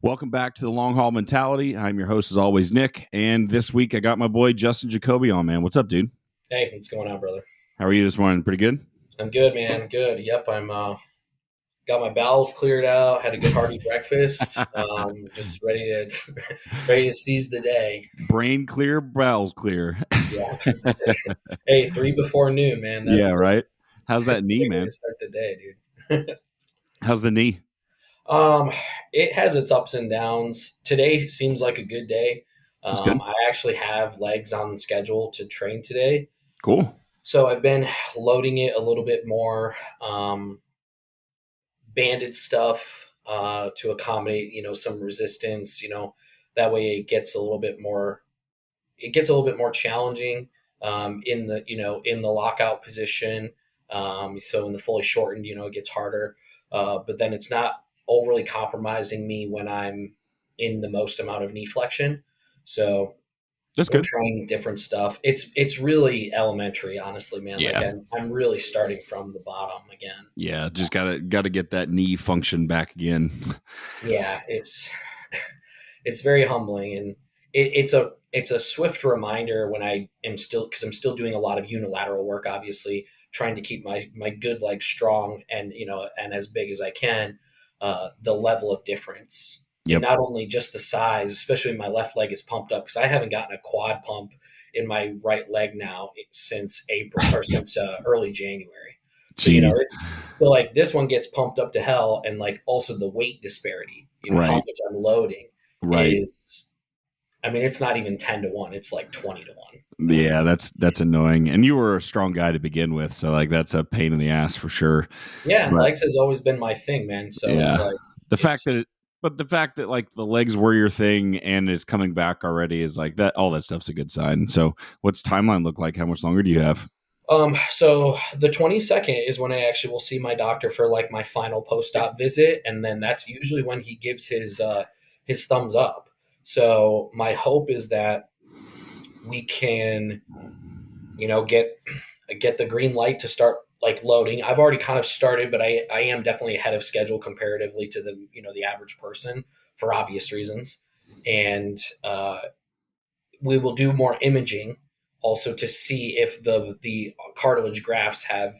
Welcome back to the Long Haul Mentality. I'm your host, as always, Nick. And this week, I got my boy Justin Jacoby on, man. What's up, dude? Hey, what's going on, brother? How are you this morning? Pretty good? I'm good, man. Good. Yep, I'm got my bowels cleared out. Had a good hearty breakfast. Just ready to ready to seize the day. Brain clear, bowels clear. Yeah. Hey, 3 before noon, man. Yeah, That's right? How's that's that the knee, way to man? start the day, dude. How's the knee? Um, it has its ups and downs. Today seems like a good day. That's good. I actually have legs on schedule to train today, Cool. so I've been loading it a little bit more. Banded stuff to accommodate some resistance. That way it gets a little bit more challenging in the in the lockout position. So in the fully shortened, it gets harder, but then it's not overly compromising me when I'm in the most amount of knee flexion. So That's we're good. trying different stuff. It's really elementary, honestly, man. Like Yeah. I'm really starting from the bottom again. Yeah, just gotta get that knee function back again. Yeah, it's very humbling, and it's a swift reminder when I am still, because I'm still doing a lot of unilateral work, obviously trying to keep my good leg strong and and as big as I can. The level of difference, and Yep. not only just the size, especially my left leg is pumped up because I haven't gotten a quad pump in my right leg now since April or since early January. So Jeez. it's so like this one gets pumped up to hell, and like also the weight disparity, how Right. much I'm loading Right. is, I mean, it's not even 10-1, it's like 20-1. Yeah, that's annoying. And you were a strong guy to begin with, so like that's a pain in the ass for sure. Yeah, and But legs has always been my thing, man. So it's yeah. like The fact it's that the fact that like the legs were your thing and it's coming back already is like that. All that stuff's a good sign. So, what's timeline look like? How much longer do you have? so the 22nd is when I actually will see my doctor for like my final post-op visit, and then that's usually when he gives his thumbs up. So my hope is that we can, get the green light to start like loading. I've already kind of started, but I am definitely ahead of schedule comparatively to the average person for obvious reasons. And we will do more imaging also to see if the cartilage grafts have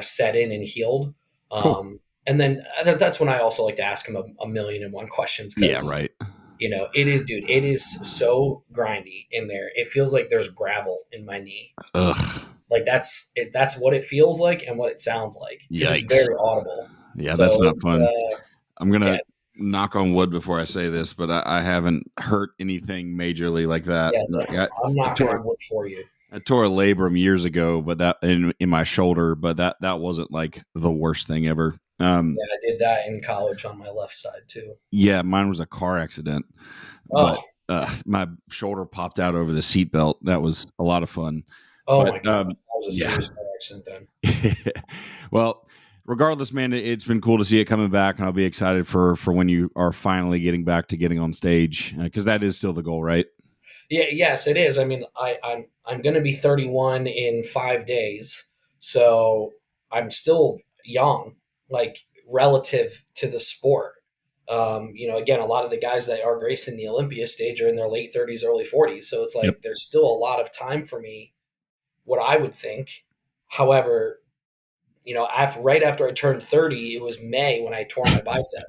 set in and healed. Cool. And then that's when I also like to ask him a million and one questions, Yeah. because Right. it is, dude, it is so grindy in there. It feels like there's gravel in my knee. Ugh. Like that's what it feels like and what it sounds like, because it's Yikes. very audible. Yeah, So that's not it's fun. I'm yeah, gonna knock on wood before I say this, but I haven't hurt anything majorly like that. yeah. Like I'm I knocking tore on wood for you. I tore a labrum years ago, but that in my shoulder, but that wasn't like the worst thing ever. Yeah, I did that in college on my left side too. Yeah, mine was a car accident, but Oh, my shoulder popped out over the seatbelt. That was a lot of fun. oh But my gosh, that was a yeah. serious car accident then. Well, regardless, man, it's been cool to see it coming back, and I'll be excited for when you are finally getting back to getting on stage, because that is still the goal, right? Yeah, yes, it is. I mean, I'm going to be 31 in 5 days, so I'm still young, like relative to the sport. Again, a lot of the guys that are gracing the Olympia stage are in their late 30s, early 40s, so it's Yep. like there's still a lot of time for me. What I would think, however, right after I turned 30, it was May when I tore my bicep.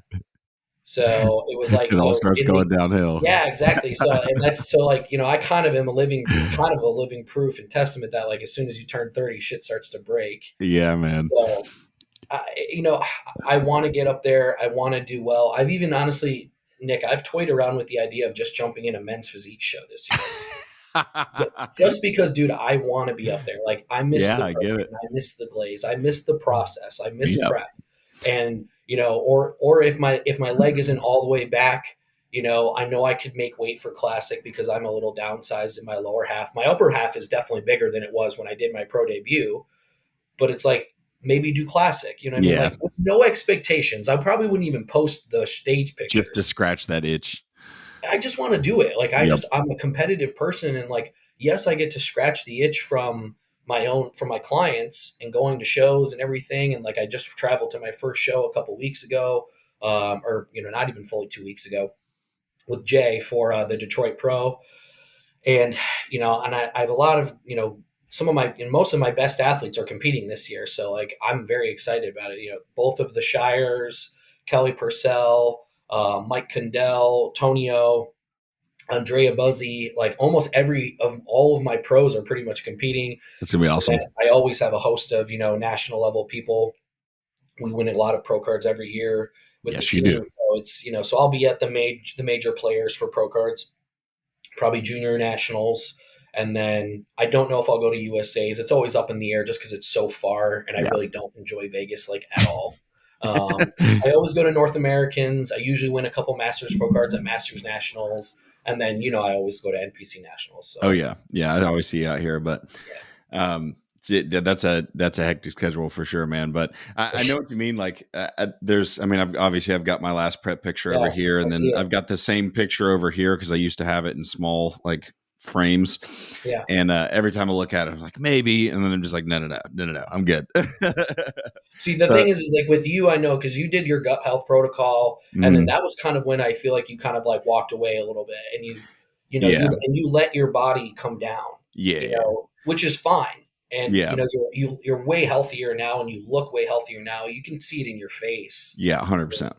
So it was like, It all so starts in the going downhill. yeah, exactly. So, and that's so like, I kind of am kind of a living proof and testament that like as soon as you turn 30, shit starts to break. Yeah, man. So, I, you know, I want to get up there. I want to do well. I've even honestly, Nick, I've toyed around with the idea of just jumping in a men's physique show this year. Just because, dude, I want to be up there. Like I miss Yeah, the I get protein, it. I miss the glaze, I miss the process, I miss Yep. prep, and or if my leg isn't all the way back, I know I could make weight for classic because I'm a little downsized in my lower half. My upper half is definitely bigger than it was when I did my pro debut, but it's like maybe do classic. You know what I mean? Yeah, Like with no expectations. I probably wouldn't even post the stage just to pictures. scratch that itch. I just want to do it. Like Yep. I'm a competitive person, and like yes, I get to scratch the itch from my clients and going to shows and everything. And like I just traveled to my first show a couple weeks ago, or not even fully 2 weeks ago. with Jay for the Detroit Pro. And, and I have a lot of, most of my best athletes are competing this year. So like, I'm very excited about it. Both of the Shires, Kelly Purcell, Mike Condell, Tonio, Andrea Buzzi, like almost all of my pros are pretty much competing. That's gonna be awesome. And I always have a host of, national level people. We win a lot of pro cards every year with the team. You do. So it's, so I'll be at the major players for pro cards, probably junior nationals. And then I don't know if I'll go to USA's. It's always up in the air just because it's so far. And I really don't enjoy Vegas like at all. I always go to North Americans. I usually win a couple Masters pro cards at Masters Nationals. And then, I always go to NPC Nationals. So. Oh yeah. Yeah. I always see you out here, but, that's a hectic schedule for sure, man. But I know what you mean. Like I've got my last prep picture over here, and then I've got the same picture over here because I used to have it in small like frames. Yeah. And every time I look at it, I'm like, maybe, and then I'm just like, no, I'm good. See, the thing is like with you, I know because you did your gut health protocol, and then that was kind of when I feel like you kind of like walked away a little bit, and you let your body come down. Which is fine. And you're way healthier now, and you look way healthier now. You can see it in your face. 100%.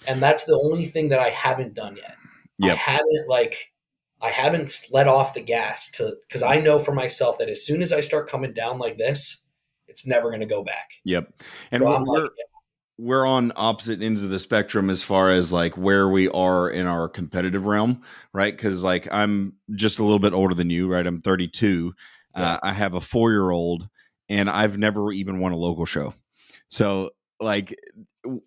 And that's the only thing that I haven't done yet. Yep. I haven't let off the gas because I know for myself that as soon as I start coming down like this, it's never going to go back. Yep. And so we're on opposite ends of the spectrum as far as like where we are in our competitive realm, right? Because like I'm just a little bit older than you, right? I'm 32. I have a 4-year-old, and I've never even won a local show. So like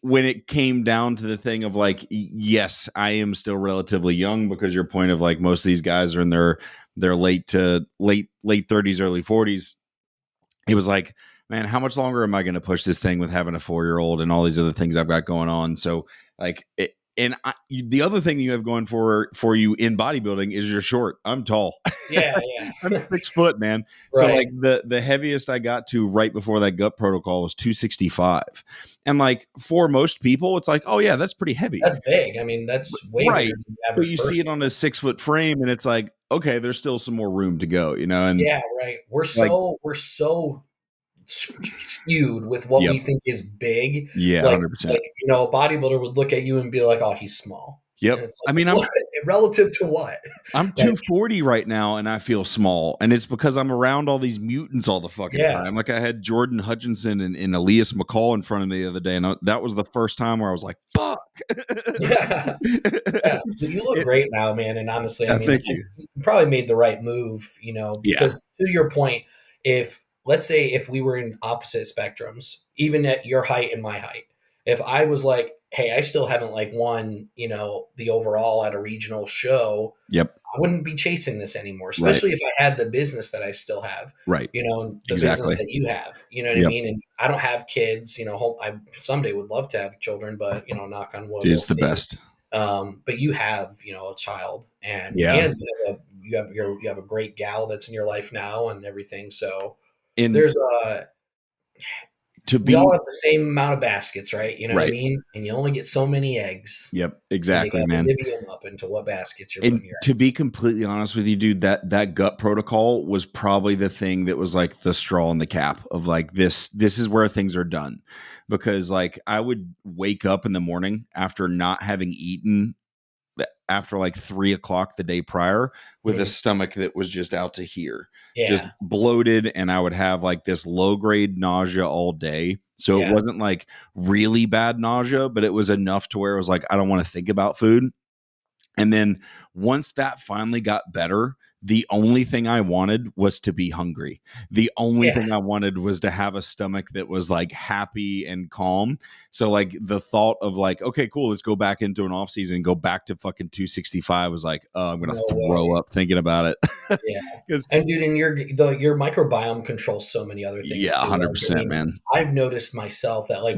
when it came down to the thing of like, yes, I am still relatively young because your point of like most of these guys are in their late 30s, early 40s. It was like, man, how much longer am I going to push this thing with having a 4-year-old and all these other things I've got going on? So like the other thing you have going for you in bodybuilding is you're short. I'm tall. Yeah. I'm 6 foot, man. Right. So like the heaviest I got to right before that gut protocol was 265. And like for most people, it's like, oh yeah, that's pretty heavy. That's big. I mean, that's way bigger than the average person. See it on a 6 foot frame, and it's like, okay, there's still some more room to go, And yeah, right. We're so skewed with what we think is big. Yeah, like, 100%. Like, a bodybuilder would look at you and be like, "Oh, he's small." Yep. Like, I mean, relative to what? I'm 240 right now, and I feel small, and it's because I'm around all these mutants all the fucking time. Like I had Jordan Hutchinson and Elias McCall in front of me the other day, and that was the first time where I was like, "Fuck." Yeah. You look great now, man. And honestly, I mean, thank you. You probably made the right move, because to your point, let's say if we were in opposite spectrums, even at your height and my height, if I was like, hey, I still haven't like won, the overall at a regional show. Yep. I wouldn't be chasing this anymore, especially if I had the business that I still have. Right. The business that you have. You know what I mean? And I don't have kids. I someday would love to have children, but knock on wood. It's the best. But you have a child, and you have a great gal that's in your life now and everything. So there's we all have the same amount of baskets, right? You know what I mean? And you only get so many eggs. Yep, exactly, man. Divvy them up into what baskets you're putting your eggs. To be completely honest with you, dude, that gut protocol was probably the thing that was like the straw in the cap of like this is where things are done. Because like I would wake up in the morning after not having eaten after like 3 o'clock the day prior with a stomach that was just out to here, just bloated. And I would have like this low grade nausea all day. So it wasn't like really bad nausea, but it was enough to where it was like, I don't want to think about food. And then once that finally got better, the only thing I wanted was to be hungry. The only thing I wanted was to have a stomach that was like happy and calm. So like the thought of like, okay, cool, let's go back into an off season and go back to fucking 265 was like, I'm going to throw up thinking about it. And dude, and your microbiome controls so many other things. Yeah, 100%, man. I've noticed myself that like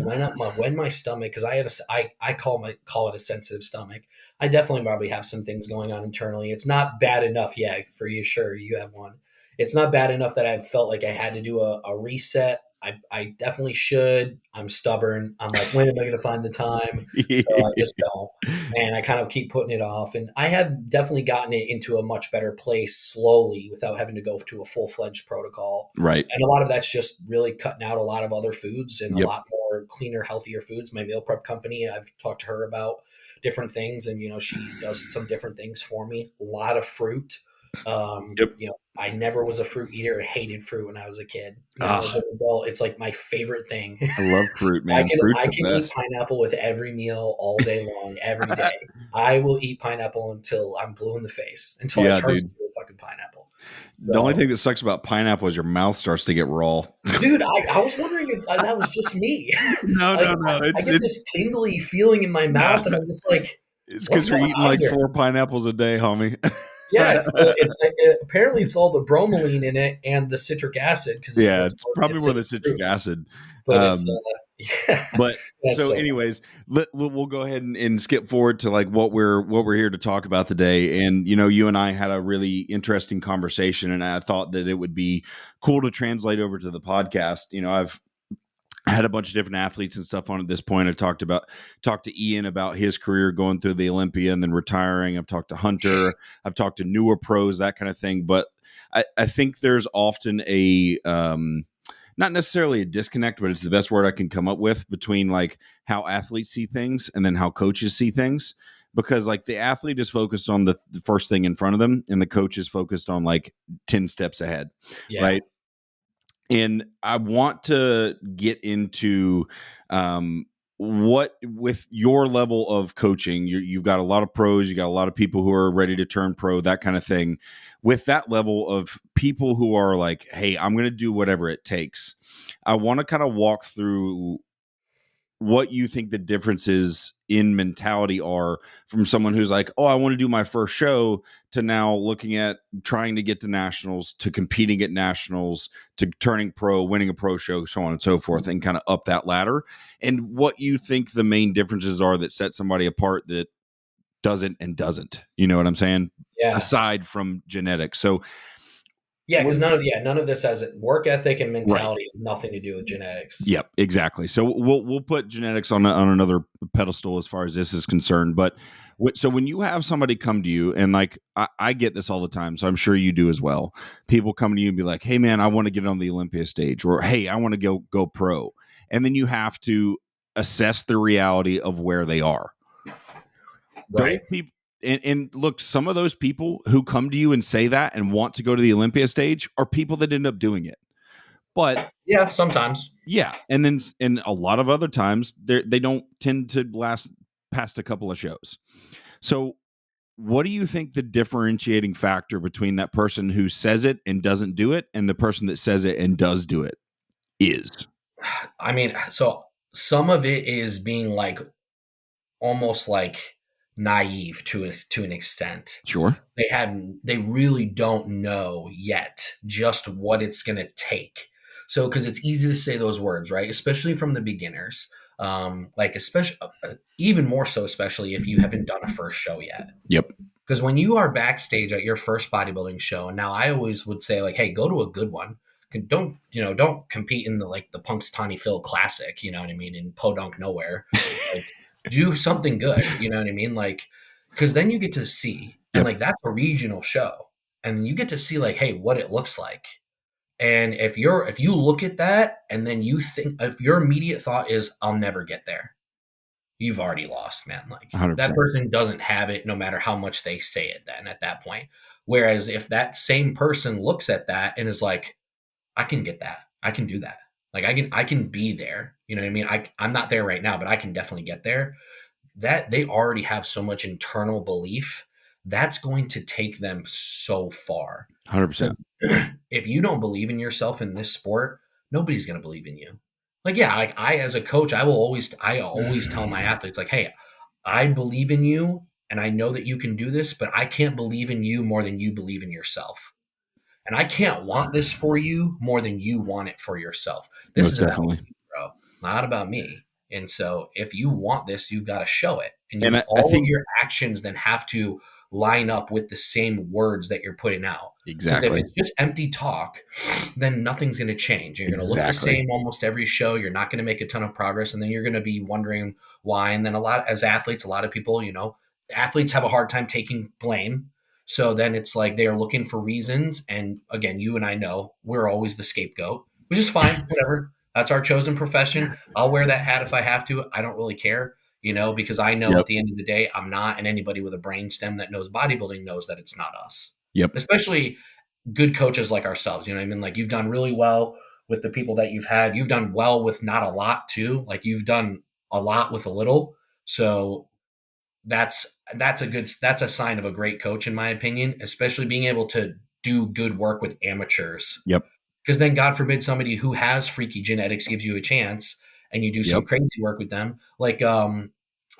when my stomach, because I call it a sensitive stomach. I definitely probably have some things going on internally. It's not bad enough. Yeah, for you, sure. You have one. It's not bad enough that I've felt like I had to do a reset I definitely should. I'm stubborn. I'm like, when am I going to find the time? So I just don't. And I kind of keep putting it off. And I have definitely gotten it into a much better place slowly without having to go to a full-fledged protocol. Right. And a lot of that's just really cutting out a lot of other foods and a Yep. lot more cleaner, healthier foods. My meal prep company, I've talked to her about different things, and she does some different things for me. A lot of fruit. Yep. I never was a fruit eater. I hated fruit when I was a kid. Now Ah, as an adult, it's like my favorite thing. I love fruit, I man. can Fruit's I the can eat best. pineapple with every meal all day long, every day. I will eat pineapple until I'm blue in the face, until I Yeah, turn dude. into a fucking pineapple. The only So, thing that sucks about pineapple is your mouth starts to get raw. dude, I was wondering if that was just me. No, Like no, no. I It's get this tingly feeling in my no, mouth, and I'm just like, it's what's because you're going eating on like here? 4 pineapples a day, homie. Yeah, it's like apparently it's all the bromelain in it and the citric acid because Yeah, that's it's part of the probably more acidic the citric fruit. acid. But it's Um, yeah, but that's so, so anyways, we'll go ahead and skip forward to like what we're here to talk about today. And you and I had a really interesting conversation, and I thought that it would be cool to translate over to the podcast. I've had a bunch of different athletes and stuff on at this point. I talked to Ian about his career going through the Olympia and then retiring. I've talked to Hunter. I've talked to newer pros, that kind of thing. But I think there's often a not necessarily a disconnect, but it's the best word I can come up with between like how athletes see things and then how coaches see things. Because like the athlete is focused on the first thing in front of them, and the coach is focused on like 10 steps ahead, yeah, right? And I want to get into what, with your level of coaching, you've got a lot of pros, you got a lot of people who are ready to turn pro, that kind of thing. With that level of people who are like, hey, I'm going to do whatever it takes, I want to kind of walk through what you think the differences in mentality are from someone who's like, oh, I want to do my first show, to now looking at trying to get to nationals, to competing at nationals, to turning pro, winning a pro show, so on and so forth, and kind of up that ladder. And what you think the main differences are that set somebody apart that doesn't and doesn't. You know what I'm saying? yeah, Aside from genetics. So, yeah. what, Because none of this has work ethic and right. mentality has nothing to do with genetics. Yep, exactly. So we'll put genetics on another pedestal as far as this is concerned. But so when you have somebody come to you, and like I get this all the time, so I'm sure you do as well. People come to you and be like, "Hey, man, I want to get on the Olympia stage," or "Hey, I want to go pro," and then you have to assess the reality of where they are. Those Right. people. And look, some of those people who come to you and say that and want to go to the Olympia stage are people that end up doing it. But Yeah, sometimes. yeah, and then and a lot of other times they don't tend to last past a couple of shows. So, what do you think the differentiating factor between that person who says it and doesn't do it, and the person that says it and does do it is? I mean, so some of it is being like almost like naive to an extent. Sure. They really don't know yet just what it's going to take. So because it's easy to say those words, right? Especially from the beginners. Like especially even more so, especially if you haven't done a first show yet. Yep. Because when you are backstage at your first bodybuilding show, and now I always would say like, hey, go to a good one. Don't compete in the Punk's Tawny Phil Classic. You know what I mean? In Podunk nowhere, like do something good. You know what I mean? Like because then you get to see, and Yep. like that's a regional show, and you get to see like, hey, what it looks like. And if you look at that, and then you think if your immediate thought is, I'll never get there, you've already lost, man. Like that 100%. person doesn't have it no matter how much they say it then at that point. Whereas if that same person looks at that and is like, I can get that. I can do that. Like I can be there. You know what I mean? I'm not there right now, but I can definitely get there. That they already have so much internal belief that's going to take them so far. 100%. If you don't believe in yourself in this sport, nobody's going to believe in you. Like, yeah, like I, as a coach, I always tell my athletes like, hey, I believe in you and I know that you can do this, but I can't believe in you more than you believe in yourself. And I can't want this for you more than you want it for yourself. This Most is about definitely. you, bro, not about me. And so if you want this, you've got to show it. And And I all of think your actions then have to line up with the same words that you're putting out. Because if Exactly. it's just empty talk, then nothing's going to change. You're going to look the Exactly. same almost every show. You're not going to make a ton of progress. And then you're going to be wondering why. And then as athletes, a lot of people, athletes have a hard time taking blame. So then it's like they are looking for reasons. And again, you and I know we're always the scapegoat, which is fine. Whatever. That's our chosen profession. I'll wear that hat if I have to. I don't really care, because I know Yep. at the end of the day, I'm not. And anybody with a brain stem that knows bodybuilding knows that it's not us. Yep. Especially good coaches like ourselves. You know what I mean? Like, you've done really well with the people that you've had. You've done well with not a lot too. Like, you've done a lot with a little. So that's a sign of a great coach, in my opinion, especially being able to do good work with amateurs. Yep. Because then, God forbid, somebody who has freaky genetics gives you a chance and you do some Yep. crazy work with them, like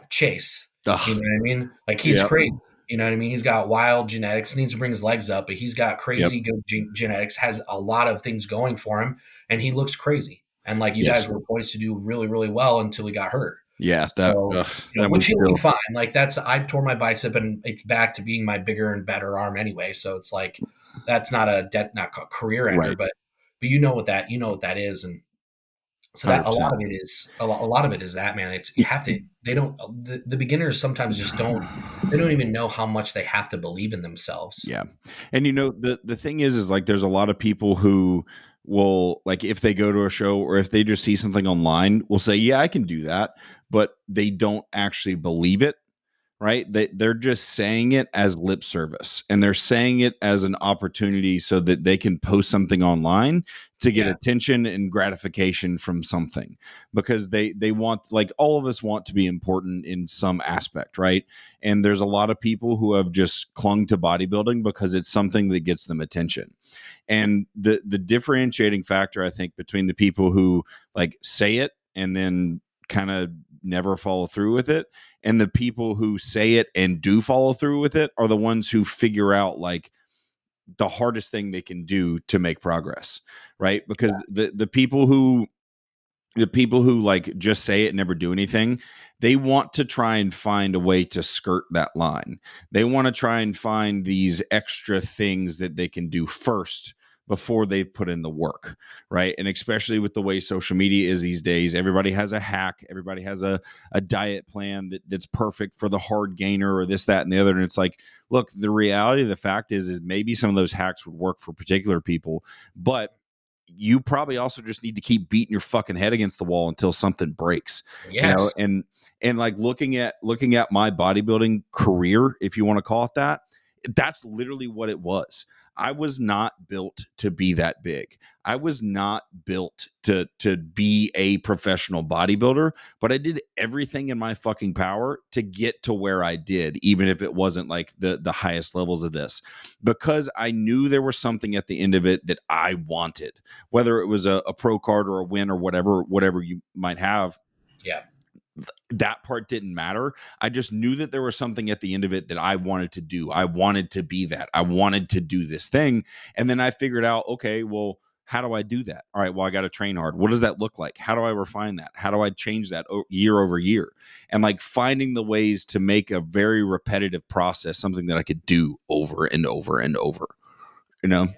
Chase. Ugh. You know what I mean? Like, he's crazy. You know what I mean? He's got wild genetics, needs to bring his legs up, but he's got crazy good genetics, has a lot of things going for him, and he looks crazy. And like, you Yes. guys were poised to do really, really well until he got hurt. Yeah, So, that which was he'll still be fine. Like, I tore my bicep and it's back to being my bigger and better arm anyway. So it's like, that's not not a career ender, right. but you know what that is. And so that a 100%. lot of it is a lot of it is that, man. It's, you have to, they don't, the beginners sometimes just they don't even know how much they have to believe in themselves. Yeah. And the thing is like there's a lot of people who will, like, if they go to a show or if they just see something online, will say, yeah, I can do that, but they don't actually believe it. Right. They're just saying it as lip service, and they're saying it as an opportunity so that they can post something online to get attention and gratification from something, because they want, like, all of us want to be important in some aspect. Right. And there's a lot of people who have just clung to bodybuilding because it's something that gets them attention. And the differentiating factor, I think, between the people who like say it and then kind of never follow through with it, and the people who say it and do follow through with it, are the ones who figure out like the hardest thing they can do to make progress. Right. Because the people who like just say it and never do anything, they want to try and find a way to skirt that line. They want to try and find these extra things that they can do first before they've put in the work. Right. And especially with the way social media is these days, everybody has a hack, everybody has a diet plan that's perfect for the hard gainer or this, that, and the other. And it's like, look, the reality of the fact is maybe some of those hacks would work for particular people, but you probably also just need to keep beating your fucking head against the wall until something breaks. Yes. And like looking at my bodybuilding career, if you want to call it that, that's literally what it was. I was not built to be that big. I was not built to be a professional bodybuilder, but I did everything in my fucking power to get to where I did, even if it wasn't like the highest levels of this, because I knew there was something at the end of it that I wanted, whether it was a pro card or a win or whatever you might have. Yeah. That part didn't matter. I just knew that there was something at the end of it that I wanted to do. I wanted to be that. I wanted to do this thing. And then I figured out, okay, well, how do I do that? All right, well, I got to train hard. What does that look like? How do I refine that? How do I change that year over year? And like finding the ways to make a very repetitive process something that I could do over and over and over, you know?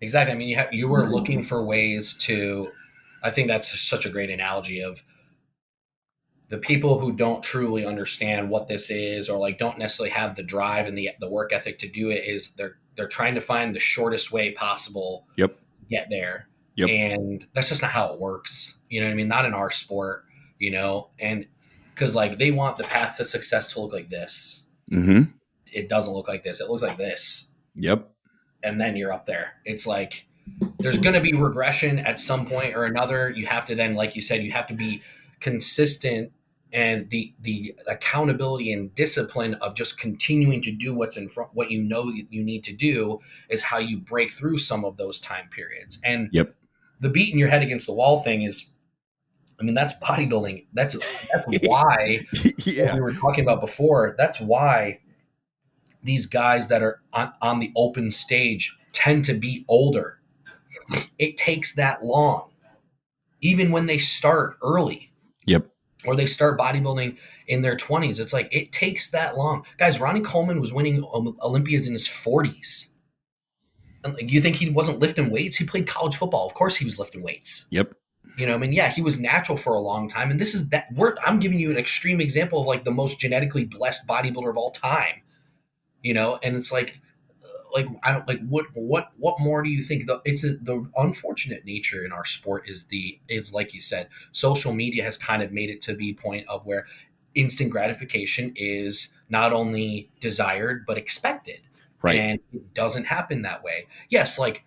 Exactly. I mean, you were looking for ways to, I think that's such a great analogy of the people who don't truly understand what this is, or like don't necessarily have the drive and the work ethic to do it, is they're trying to find the shortest way possible Yep. to get there. Yep. And that's just not how it works. You know what I mean? Not in our sport, and because like they want the path to success to look like this. Mm-hmm. It doesn't look like this. It looks like this. Yep. And then you're up there. It's like, there's going to be regression at some point or another. You have to then, like you said, you have to be consistent, and the accountability and discipline of just continuing to do what's in front, what you need to do, is how you break through some of those time periods. And Yep. the beating your head against the wall thing is, I mean, that's bodybuilding. That's why what Yeah. we were talking about before. That's why these guys that are on the open stage tend to be older. It takes that long, even when they start early. Yep. or they start bodybuilding in their 20s. It's like, it takes that long. Guys, Ronnie Coleman was winning Olympias in his 40s. And like, you think he wasn't lifting weights? He played college football. Of course he was lifting weights. Yep. You know, I mean, yeah, he was natural for a long time. And this is that I'm giving you an extreme example of like the most genetically blessed bodybuilder of all time, you know? And it's like I don't like what more do you think? The unfortunate nature in our sport is like you said, social media has kind of made it to be a point of where instant gratification is not only desired but expected, Right. and it doesn't happen that way. Yes, like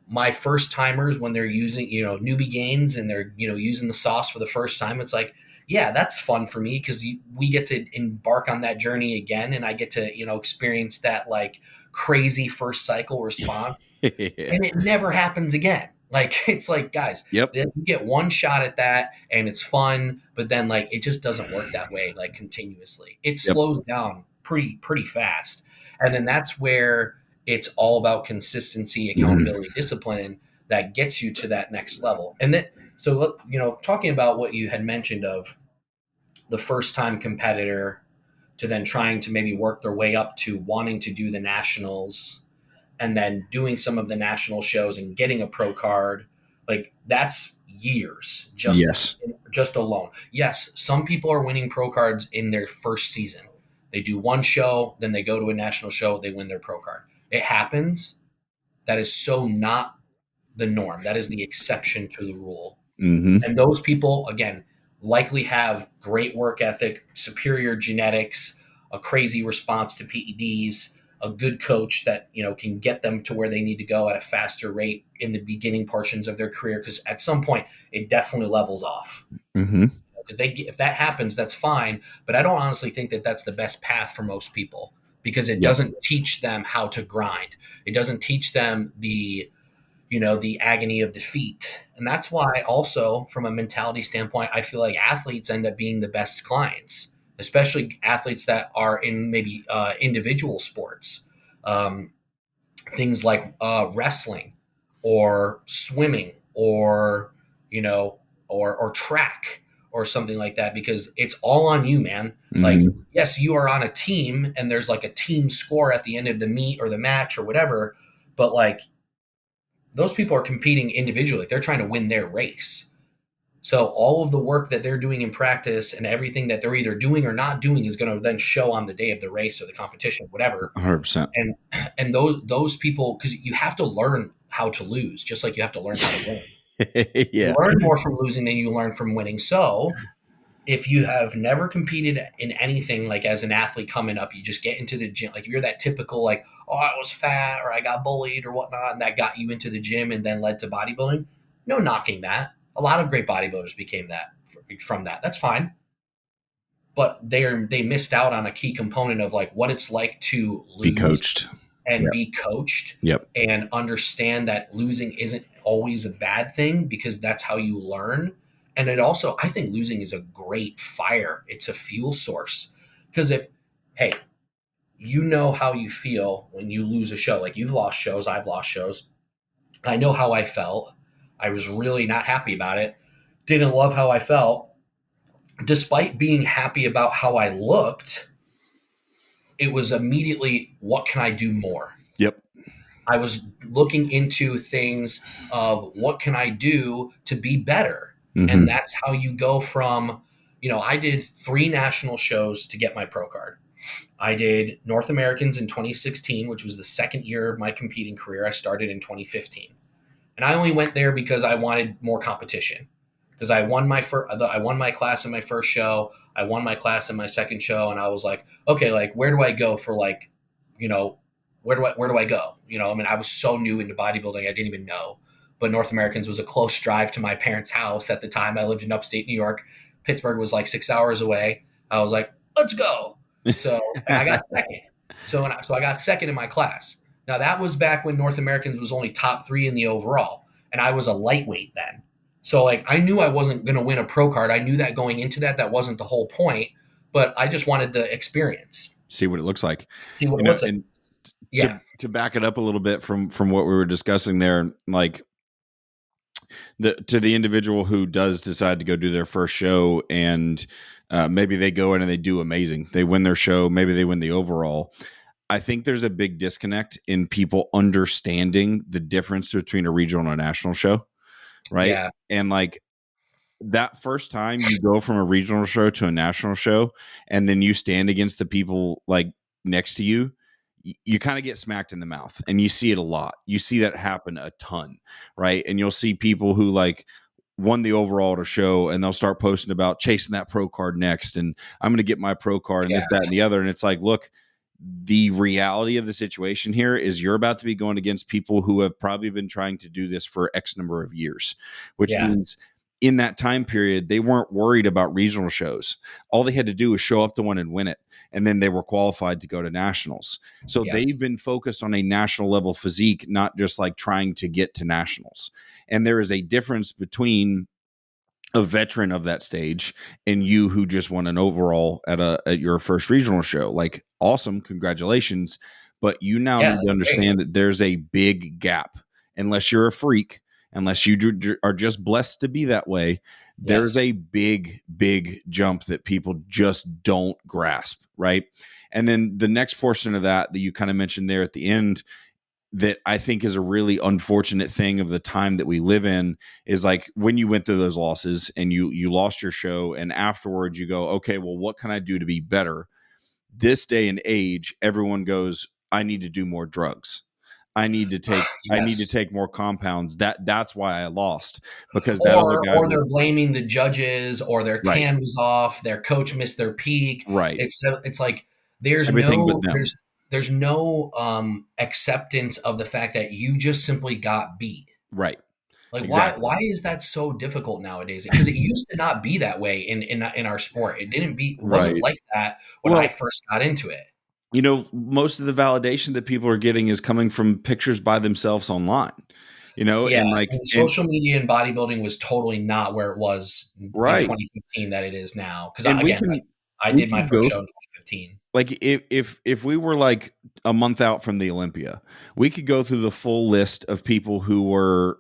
my first timers when they're using newbie gains and they're using the sauce for the first time, it's like, yeah, that's fun for me because we get to embark on that journey again, and I get to experience that like crazy first cycle response, and it never happens again. Like, it's like, guys, Yep. you get one shot at that and it's fun, but then like it just doesn't work that way like continuously. It Yep. slows down pretty fast, and then that's where it's all about consistency, accountability, discipline that gets you to that next level. And then, so talking about what you had mentioned of the first time competitor to then trying to maybe work their way up to wanting to do the nationals, and then doing some of the national shows and getting a pro card, like that's years Yes. just alone. Yes, some people are winning pro cards in their first season. They do one show, then they go to a national show, they win their pro card. It happens. That is so not the norm. That is the exception to the rule. Mm-hmm. And those people, again, likely have great work ethic, superior genetics, a crazy response to PEDs, a good coach that can get them to where they need to go at a faster rate in the beginning portions of their career. Because at some point, it definitely levels off. Mm-hmm. Because if that happens, that's fine. But I don't honestly think that that's the best path for most people, because it doesn't teach them how to grind. It doesn't teach them the agony of defeat. And that's why also from a mentality standpoint, I feel like athletes end up being the best clients, especially athletes that are in maybe individual sports, things like wrestling or swimming or, or track or something like that, because it's all on you, man. Mm-hmm. Like, yes, you are on a team and there's like a team score at the end of the meet or the match or whatever, but like, those people are competing individually. They're trying to win their race. So all of the work that they're doing in practice and everything that they're either doing or not doing is going to then show on the day of the race or the competition, whatever. 100%. And those people, because you have to learn how to lose, just like you have to learn how to win. Yeah. You learn more from losing than you learn from winning. So if you have never competed in anything, like as an athlete coming up, you just get into the gym. Like if you're that typical, like, oh, I was fat or I got bullied or whatnot, and that got you into the gym and then led to bodybuilding. No knocking that. A lot of great bodybuilders became that from that. That's fine. But they missed out on a key component of like what it's like to lose, be coached and be coached. Yep. And understand that losing isn't always a bad thing, because that's how you learn. And it also, I think losing is a great fire. It's a fuel source. Because hey, you know how you feel when you lose a show. Like, you've lost shows, I've lost shows. I know how I felt. I was really not happy about it. Didn't love how I felt. Despite being happy about how I looked, it was immediately, what can I do more? Yep. I was looking into things of what can I do to be better? Mm-hmm. And that's how you go from, I did 3 national shows to get my pro card. I did North Americans in 2016, which was the second year of my competing career. I started in 2015. And I only went there because I wanted more competition. Because I won my class in my first show. I won my class in my second show. And I was like, okay, like, where do I go for like, where do I go? I mean, I was so new into bodybuilding, I didn't even know. But North Americans was a close drive to my parents' house at the time. I lived in upstate New York. Pittsburgh was like 6 hours away. I was like, let's go. So, and I got second. So I got second in my class. Now, that was back when North Americans was only top 3 in the overall. And I was a lightweight then. So, like, I knew I wasn't going to win a pro card. I knew that going into that wasn't the whole point. But I just wanted the experience. See what it looks like. See what it looks like. And to back it up a little bit from what we were discussing there, like, To the individual who does decide to go do their first show, and maybe they go in and they do amazing, they win their show, maybe they win the overall. I think there's a big disconnect in people understanding the difference between a regional and a national show, right? Yeah. And like that first time you go from a regional show to a national show, and then you stand against the people like next to you, you kind of get smacked in the mouth, and you see it a lot. You see that happen a ton, right? And you'll see people who like won the overall at a show, and they'll start posting about chasing that pro card next, and I'm going to get my pro card and Yeah. this, that, and the other. And it's like, look, the reality of the situation here is you're about to be going against people who have probably been trying to do this for X number of years, which Yeah. means in that time period, they weren't worried about regional shows. All they had to do was show up to one and win it. And then they were qualified to go to nationals. So Yeah. they've been focused on a national level physique, not just like trying to get to nationals. And there is a difference between a veteran of that stage and you who just won an overall at your first regional show. Like, awesome, congratulations, but you now Yeah. need to understand that there's a big gap. Unless you're a freak, unless you are just blessed to be that way, there's Yes. a big jump that people just don't grasp, right? And then the next portion of that you kind of mentioned there at the end, that I think is a really unfortunate thing of the time that we live in, is like when you went through those losses and you lost your show, and afterwards you go, okay, well, what can I do to be better? This day and age, everyone goes, I need to do more drugs. I need to Yes. take more compounds. That's why I lost, because that other guy Or was they're blaming the judges, or their right, tan was off, their coach missed their peak. right. It's like there's Everything but no them. there's no acceptance of the fact that you just simply got beat. Right. Like Exactly. why is that so difficult nowadays? Because it used to not be that way in our sport. It wasn't Right. like that when I Well, first got into it. most of the validation that people are getting is coming from pictures by themselves online, Yeah, and like, and and social media and bodybuilding was totally not where it was in right. 2015 that it is now. Because And again, I we did my can first go show in 2015. like if we were like a month out from the Olympia, we could go through the full list of people who were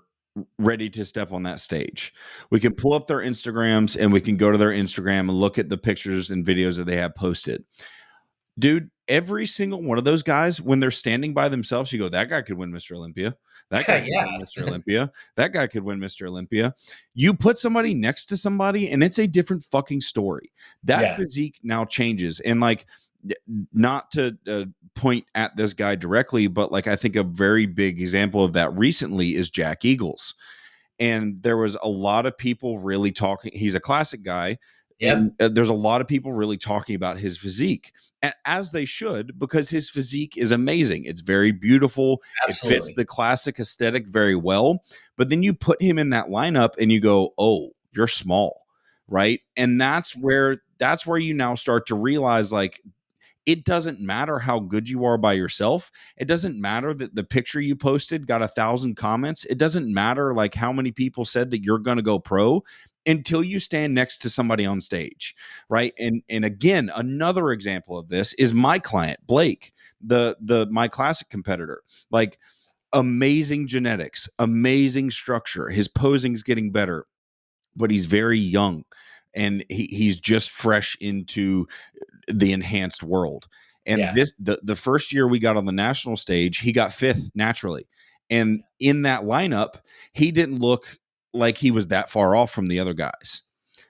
ready to step on that stage. We can pull up their Instagrams, and we can go to their Instagram and look at the pictures and videos that they have posted. Dude, every single one of those guys, when they're standing by themselves, you go, that guy could win Mr. Olympia. That guy could Yeah, win Mr. Olympia. That guy could win Mr. Olympia. You put somebody next to somebody, and it's a different fucking story. That yeah, physique now changes. And like, not to point at this guy directly, but like, I think a very big example of that recently is Jack Eagles. And there was a lot of people really talking. He's a classic guy, and yep, there's a lot of people really talking about his physique, and as they should, because his physique is amazing. It's very beautiful. It fits absolutely. the classic aesthetic very well. But then you put him in that lineup, and you go, "Oh, you're small." Right? And that's where you now start to realize, like, it doesn't matter how good you are by yourself. It doesn't matter that the picture you posted got 1,000 comments. It doesn't matter like how many people said that you're going to go pro until you stand next to somebody on stage, right? And again, another example of this is my client Blake, the my classic competitor. Like, amazing genetics, amazing structure. His posing's getting better, but he's very young, and he's just fresh into the enhanced world. And Yeah, the first year we got on the national stage, he got fifth naturally. And in that lineup, he didn't look like he was that far off from the other guys.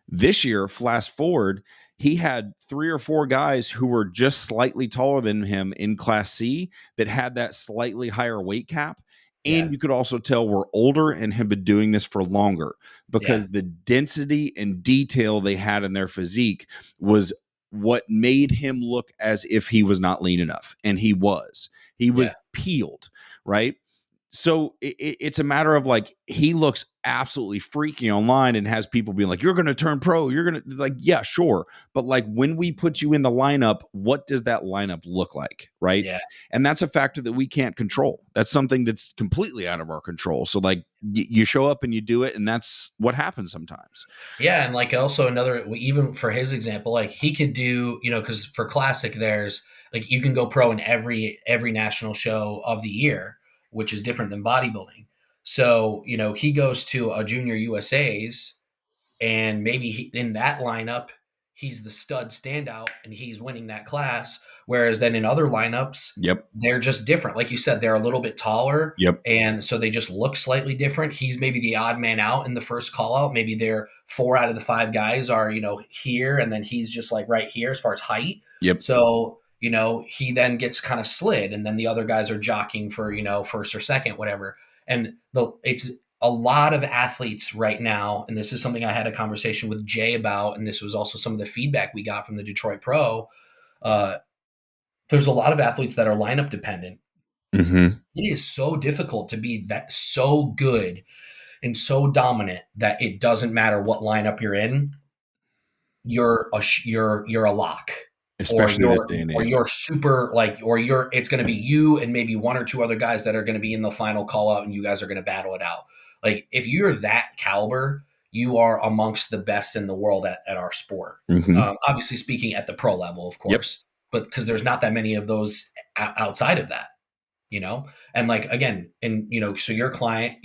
This year, flash forward, he had 3 or 4 guys who were just slightly taller than him in Class C that had that slightly higher weight cap. yeah, And you could also tell were older and had been doing this for longer, because yeah, the density and detail they had in their physique was what made him look as if he was not lean enough. And he was yeah, peeled, right? So it's a matter of like, he looks absolutely freaky online and has people being like, you're going to turn pro. You're going to, like, yeah, sure. But like, when we put you in the lineup, what does that lineup look like? Right. yeah. And that's a factor that we can't control. That's something that's completely out of our control. So like, you show up and you do it. And that's what happens sometimes. Yeah, and like also another, even for his example, like he could do, because for classic, there's like you can go pro in every national show of the year, which is different than bodybuilding. So, he goes to a junior USA's, and maybe in that lineup, he's the stud standout and he's winning that class. Whereas then in other lineups, Yep. they're just different. Like you said, they're a little bit taller. Yep. And so they just look slightly different. He's maybe the odd man out in the first call out. Maybe they're 4 out of the 5 guys are, here. And then he's just like right here as far as height. Yep. So, he then gets kind of slid, and then the other guys are jockeying for, first or second, whatever. And it's a lot of athletes right now, and this is something I had a conversation with Jay about, and this was also some of the feedback we got from the Detroit Pro. There's a lot of athletes that are lineup dependent. Mm-hmm. It is so difficult to be that so good and so dominant that it doesn't matter what lineup you're in. You're a lock. Especially this day and age. Or you're super it's going to be you and maybe 1 or 2 other guys that are going to be in the final call out, and you guys are going to battle it out. Like, if you're that caliber, you are amongst the best in the world at our sport. Mm-hmm. Obviously speaking at the pro level, of course, but because there's not that many of those outside of that, and like, again, and, so your client,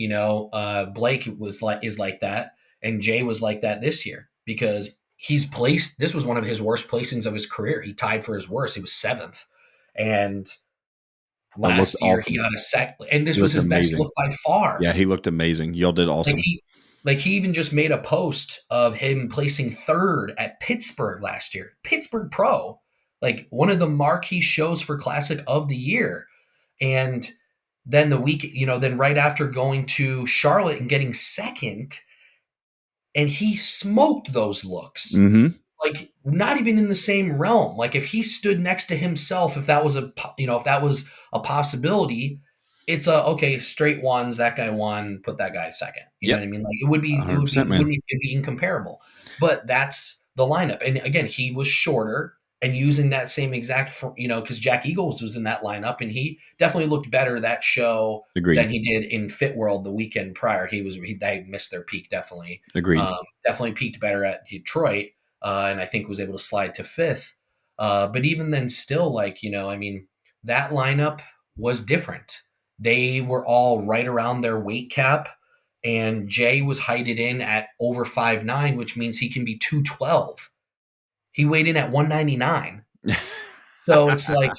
Blake is like that. And Jay was like that this year because this was one of his worst placings of his career. He tied for his worst. He was 7th. And last year he got a sec, and this was his best look by far. Yeah, he looked amazing. Y'all did awesome. He even just made a post of him placing 3rd at Pittsburgh last year. Pittsburgh Pro, like one of the marquee shows for Classic of the year. And then then right after going to Charlotte and getting 2nd, and he smoked those looks. Mm-hmm. Like, not even in the same realm. Like, if he stood next to himself, if that was a possibility, it's okay, straight ones, that guy won, put that guy 2nd. You know what I mean? Like, it would be incomparable. But that's the lineup. And again, he was shorter and using that same exact, because Jack Eagles was in that lineup, and he definitely looked better that show than he did in Fit World the weekend prior. They missed their peak, definitely. Agreed. Definitely peaked better at Detroit, and I think was able to slide to 5th. But even then, still, that lineup was different. They were all right around their weight cap, and Jay was heighted in at over 5'9", which means he can be 212. He weighed in at 199. So it's like,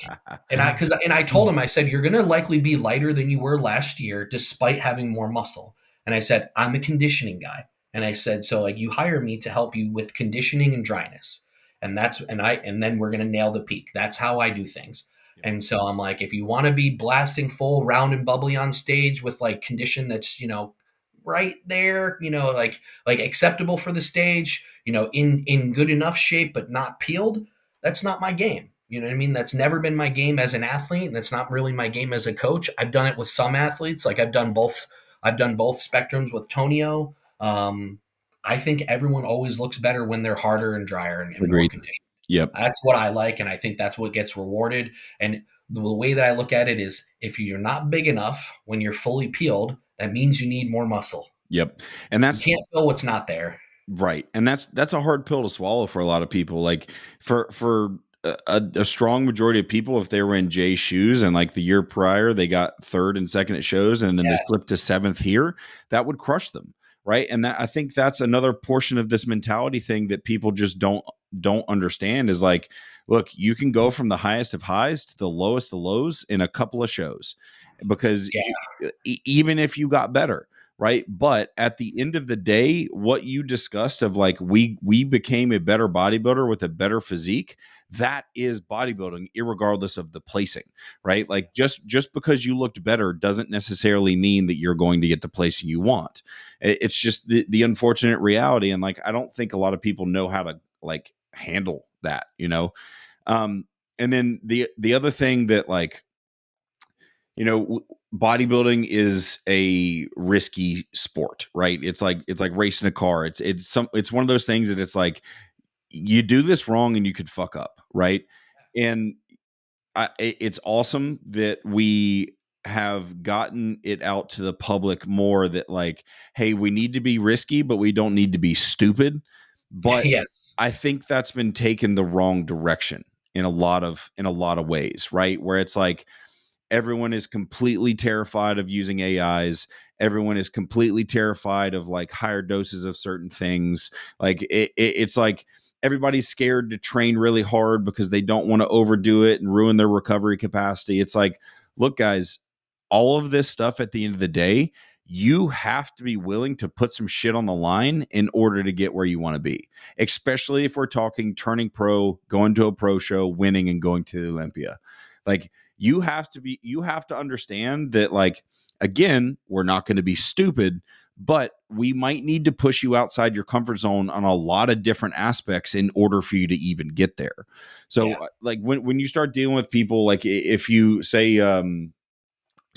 and I told him, I said, you're going to likely be lighter than you were last year, despite having more muscle. And I said, I'm a conditioning guy. And I said, so like, you hire me to help you with conditioning and dryness. And then we're going to nail the peak. That's how I do things. And so I'm like, if you want to be blasting full round and bubbly on stage with like condition that's, right there, like acceptable for the stage, in good enough shape, but not peeled, that's not my game. You know what I mean? That's never been my game as an athlete. And that's not really my game as a coach. I've done it with some athletes. Like I've done both spectrums with Tonio. I think everyone always looks better when they're harder and drier and more conditioned. Yep. That's what I like. And I think that's what gets rewarded. And the way that I look at it is, if you're not big enough when you're fully peeled, that means you need more muscle. Yep. And you can't fill what's not there. Right. And that's a hard pill to swallow for a lot of people. Like for a strong majority of people, if they were in Jay's shoes and like the year prior, they got 3rd and 2nd at shows, and then they slipped to 7th here, that would crush them. Right. And I think that's another portion of this mentality thing that people just don't understand is like, look, you can go from the highest of highs to the lowest of lows in a couple of shows, because even if you got better, right? But at the end of the day, what you discussed of like, we became a better bodybuilder with a better physique, that is bodybuilding, irregardless of the placing, right? Like just because you looked better doesn't necessarily mean that you're going to get the placing you want. It's just the unfortunate reality. And like, I don't think a lot of people know how to like handle that, and then the other thing that like, bodybuilding is a risky sport, right? It's like racing a car. It's one of those things that it's like, you do this wrong and you could fuck up, right? And it's awesome that we have gotten it out to the public more that like, hey, we need to be risky, but we don't need to be stupid. But I think that's been taken the wrong direction in a lot of ways, right? Where it's like, everyone is completely terrified of using AIs. Everyone is completely terrified of like higher doses of certain things. Like it's like everybody's scared to train really hard because they don't want to overdo it and ruin their recovery capacity. It's like, look, guys, all of this stuff at the end of the day, you have to be willing to put some shit on the line in order to get where you want to be, especially if we're talking turning pro, going to a pro show, winning, and going to the Olympia. Like, you have to understand that, like, again, we're not going to be stupid, but we might need to push you outside your comfort zone on a lot of different aspects in order for you to even get there. So Yeah. like when you start dealing with people, like if you say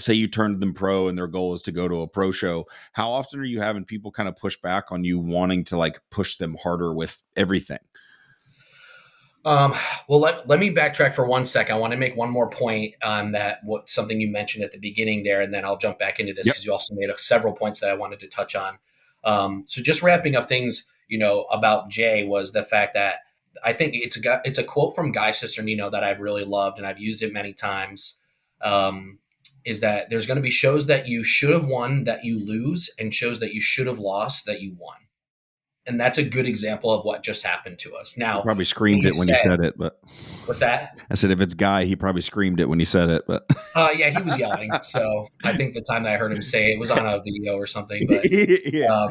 you turned them pro and their goal is to go to a pro show, how often are you having people kind of push back on you wanting to like push them harder with everything? Well, let me backtrack for 1 sec. I want to make one more point on that, something you mentioned at the beginning there, and then I'll jump back into this Yep. because you also made several points that I wanted to touch on. So just wrapping up things, about Jay was the fact that I think it's a quote from Guy Cisternino that I've really loved and I've used it many times. Is that there's going to be shows that you should have won that you lose, and shows that you should have lost that you won. And that's a good example of what just happened to us. Now, He probably screamed it when he said it, but what's that? I said if it's Guy, he probably screamed it when he said it, but Yeah, he was yelling. So I think the time that I heard him say it was on a video or something. But yeah,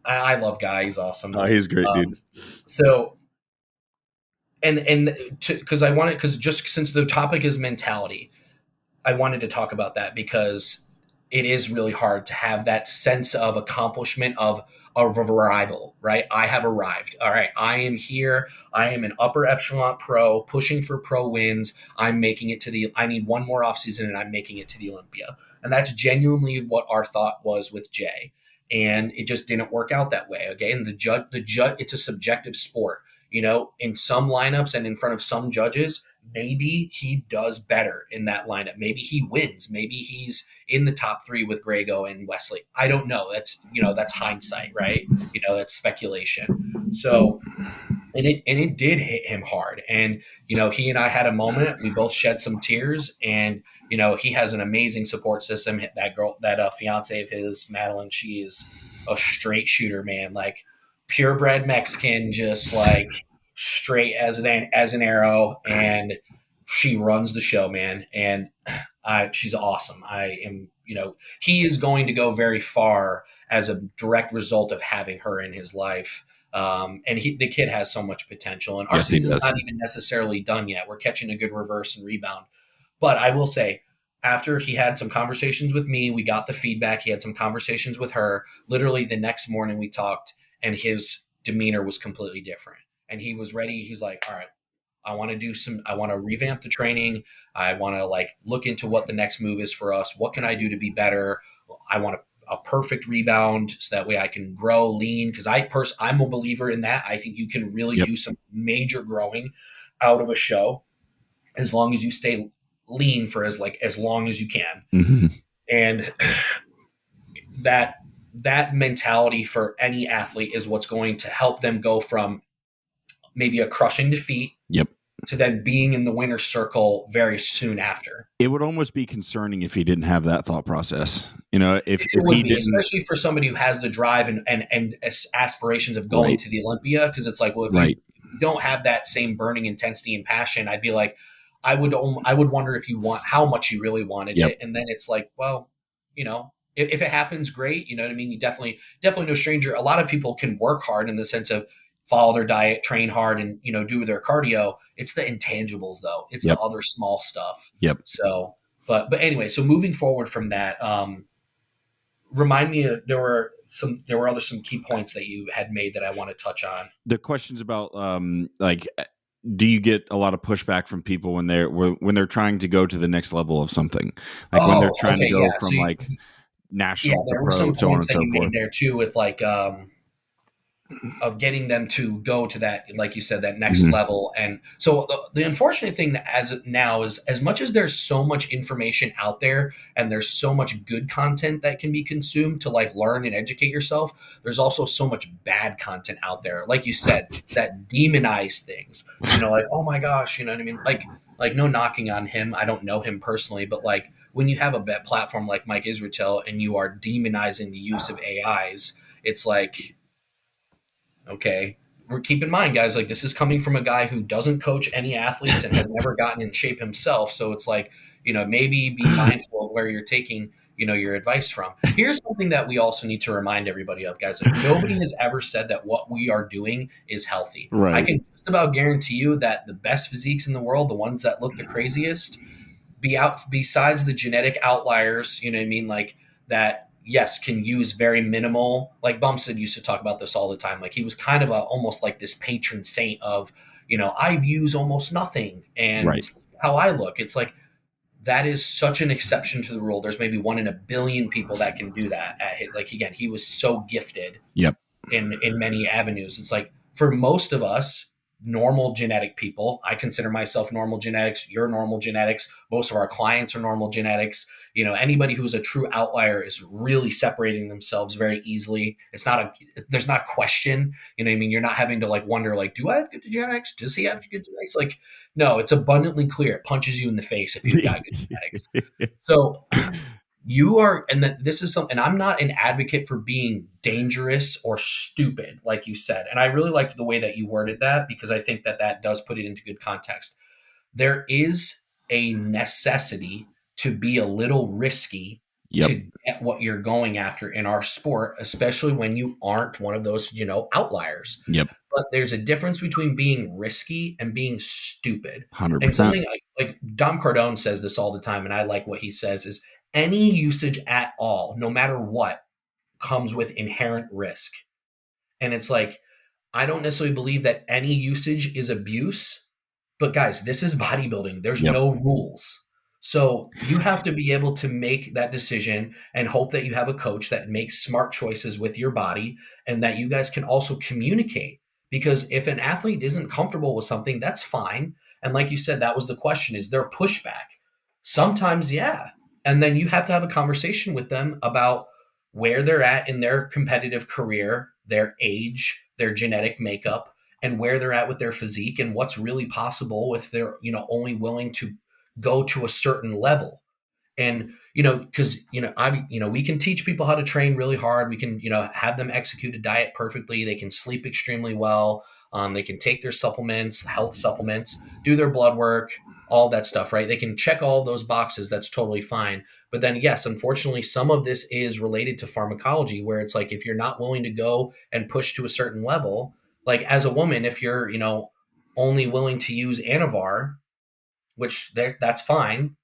I love Guy; he's awesome. oh, he's great, dude. So because just since the topic is mentality, I wanted to talk about that because it is really hard to have that sense of accomplishment of arrival, right? I have arrived. All right. I am here. I am an upper echelon pro pushing for pro wins. I need one more offseason and I'm making it to the Olympia. And that's genuinely what our thought was with Jay. And it just didn't work out that way. Okay. And the judge, it's a subjective sport, in some lineups and in front of some judges, maybe he does better in that lineup. Maybe he wins. Maybe he's in the top 3 with Grego and Wesley. I don't know. That's hindsight, right? That's speculation. So, and it did hit him hard. And, he and I had a moment, we both shed some tears, and, he has an amazing support system. That girl, that fiance of his, Madeline, she is a straight shooter, man. Like purebred Mexican, just like straight as an arrow, and she runs the show, man. And she's awesome. He is going to go very far as a direct result of having her in his life. And the kid has so much potential, and our season's not even necessarily done yet. We're catching a good reverse and rebound. But I will say, after he had some conversations with me, we got the feedback. He had some conversations with her. Literally the next morning we talked, and his demeanor was completely different. And he was ready. He's like, all right, I want to revamp the training. I want to like look into what the next move is for us. What can I do to be better? I want a perfect rebound so that way I can grow lean. Cause I'm a believer in that. I think you can really do some major growing out of a show as long as you stay lean for as long as you can. Mm-hmm. And that mentality for any athlete is what's going to help them go from maybe a crushing defeat to then being in the winner's circle very soon after. It would almost be concerning if he didn't have that thought process. If he didn't, especially for somebody who has the drive and aspirations of going to the Olympia. Because it's like, well, if you don't have that same burning intensity and passion, I'd be like, I would wonder if you want how much you really wanted it. And then it's like, well, if it happens, great. You know what I mean? You definitely no stranger. A lot of people can work hard in the sense of follow their diet, train hard, and do their cardio. It's the intangibles though. It's the other small stuff. So, but anyway, so moving forward from that, remind me, there were some key points that you had made that I want to touch on. The questions about do you get a lot of pushback from people when they're trying to go to the next level of something, like when they're trying to go from national to pro? There were some points that you made there too, with of getting them to go to that, like you said, that next level. And so the unfortunate thing as now is, as much as there's so much information out there and there's so much good content that can be consumed to learn and educate yourself, there's also so much bad content out there. Like you said, that demonize things, like, oh my gosh, you know what I mean? like no knocking on him. I don't know him personally, but like when you have a bet platform like Mike Israetel and you are demonizing the use of AIs, it's like, okay, we're keep in mind, guys, like this is coming from a guy who doesn't coach any athletes and has never gotten in shape himself. So it's like, maybe be mindful of where you're taking, your advice from. Here's something that we also need to remind everybody of, guys. Like nobody has ever said that what we are doing is healthy. I Right. can just about guarantee you that the best physiques in the world, the ones that look the craziest, besides the genetic outliers, you know what I mean? Like that, yes, can use very minimal, like Bumstead used to talk about this all the time. Like he was kind of almost like this patron saint of, I use almost nothing and Right. how I look. It's like, that is such an exception to the rule. There's maybe 1 in a billion people that can do that. Like, again, he was so gifted Yep. in many avenues. It's like for most of us, normal genetic people, I consider myself normal genetics, you're normal genetics, most of our clients are normal genetics. Anybody who's a true outlier is really separating themselves very easily. There's not question, you know what I mean? You're not having to like wonder, like, do I have good genetics? Does he have good genetics? Like, no, it's abundantly clear. It punches you in the face if you've got good genetics. So you are, and that this is something, and I'm not an advocate for being dangerous or stupid, like you said. And I really liked the way that you worded that because I think that that does put it into good context. There is a necessity to be a little risky Yep. to get what you're going after in our sport, especially when you aren't one of those, outliers. Yep. But there's a difference between being risky and being stupid. 100%. And something like Dom Cardone says this all the time, and I like what he says is any usage at all, no matter what, comes with inherent risk. And it's like, I don't necessarily believe that any usage is abuse, but guys, this is bodybuilding. There's Yep. no rules. So you have to be able to make that decision and hope that you have a coach that makes smart choices with your body and that you guys can also communicate. Because if an athlete isn't comfortable with something, that's fine. And like you said, that was the question, is there pushback? Sometimes, yeah. And then you have to have a conversation with them about where they're at in their competitive career, their age, their genetic makeup, and where they're at with their physique and what's really possible if they're, only willing to go to a certain level. And, because, we can teach people how to train really hard. We can, have them execute a diet perfectly. They can sleep extremely well. They can take their supplements, health supplements, do their blood work, all that stuff, right? They can check all of those boxes. That's totally fine. But then, yes, unfortunately, some of this is related to pharmacology, where it's like if you're not willing to go and push to a certain level, like as a woman, if you're, only willing to use Anavar, which that's fine.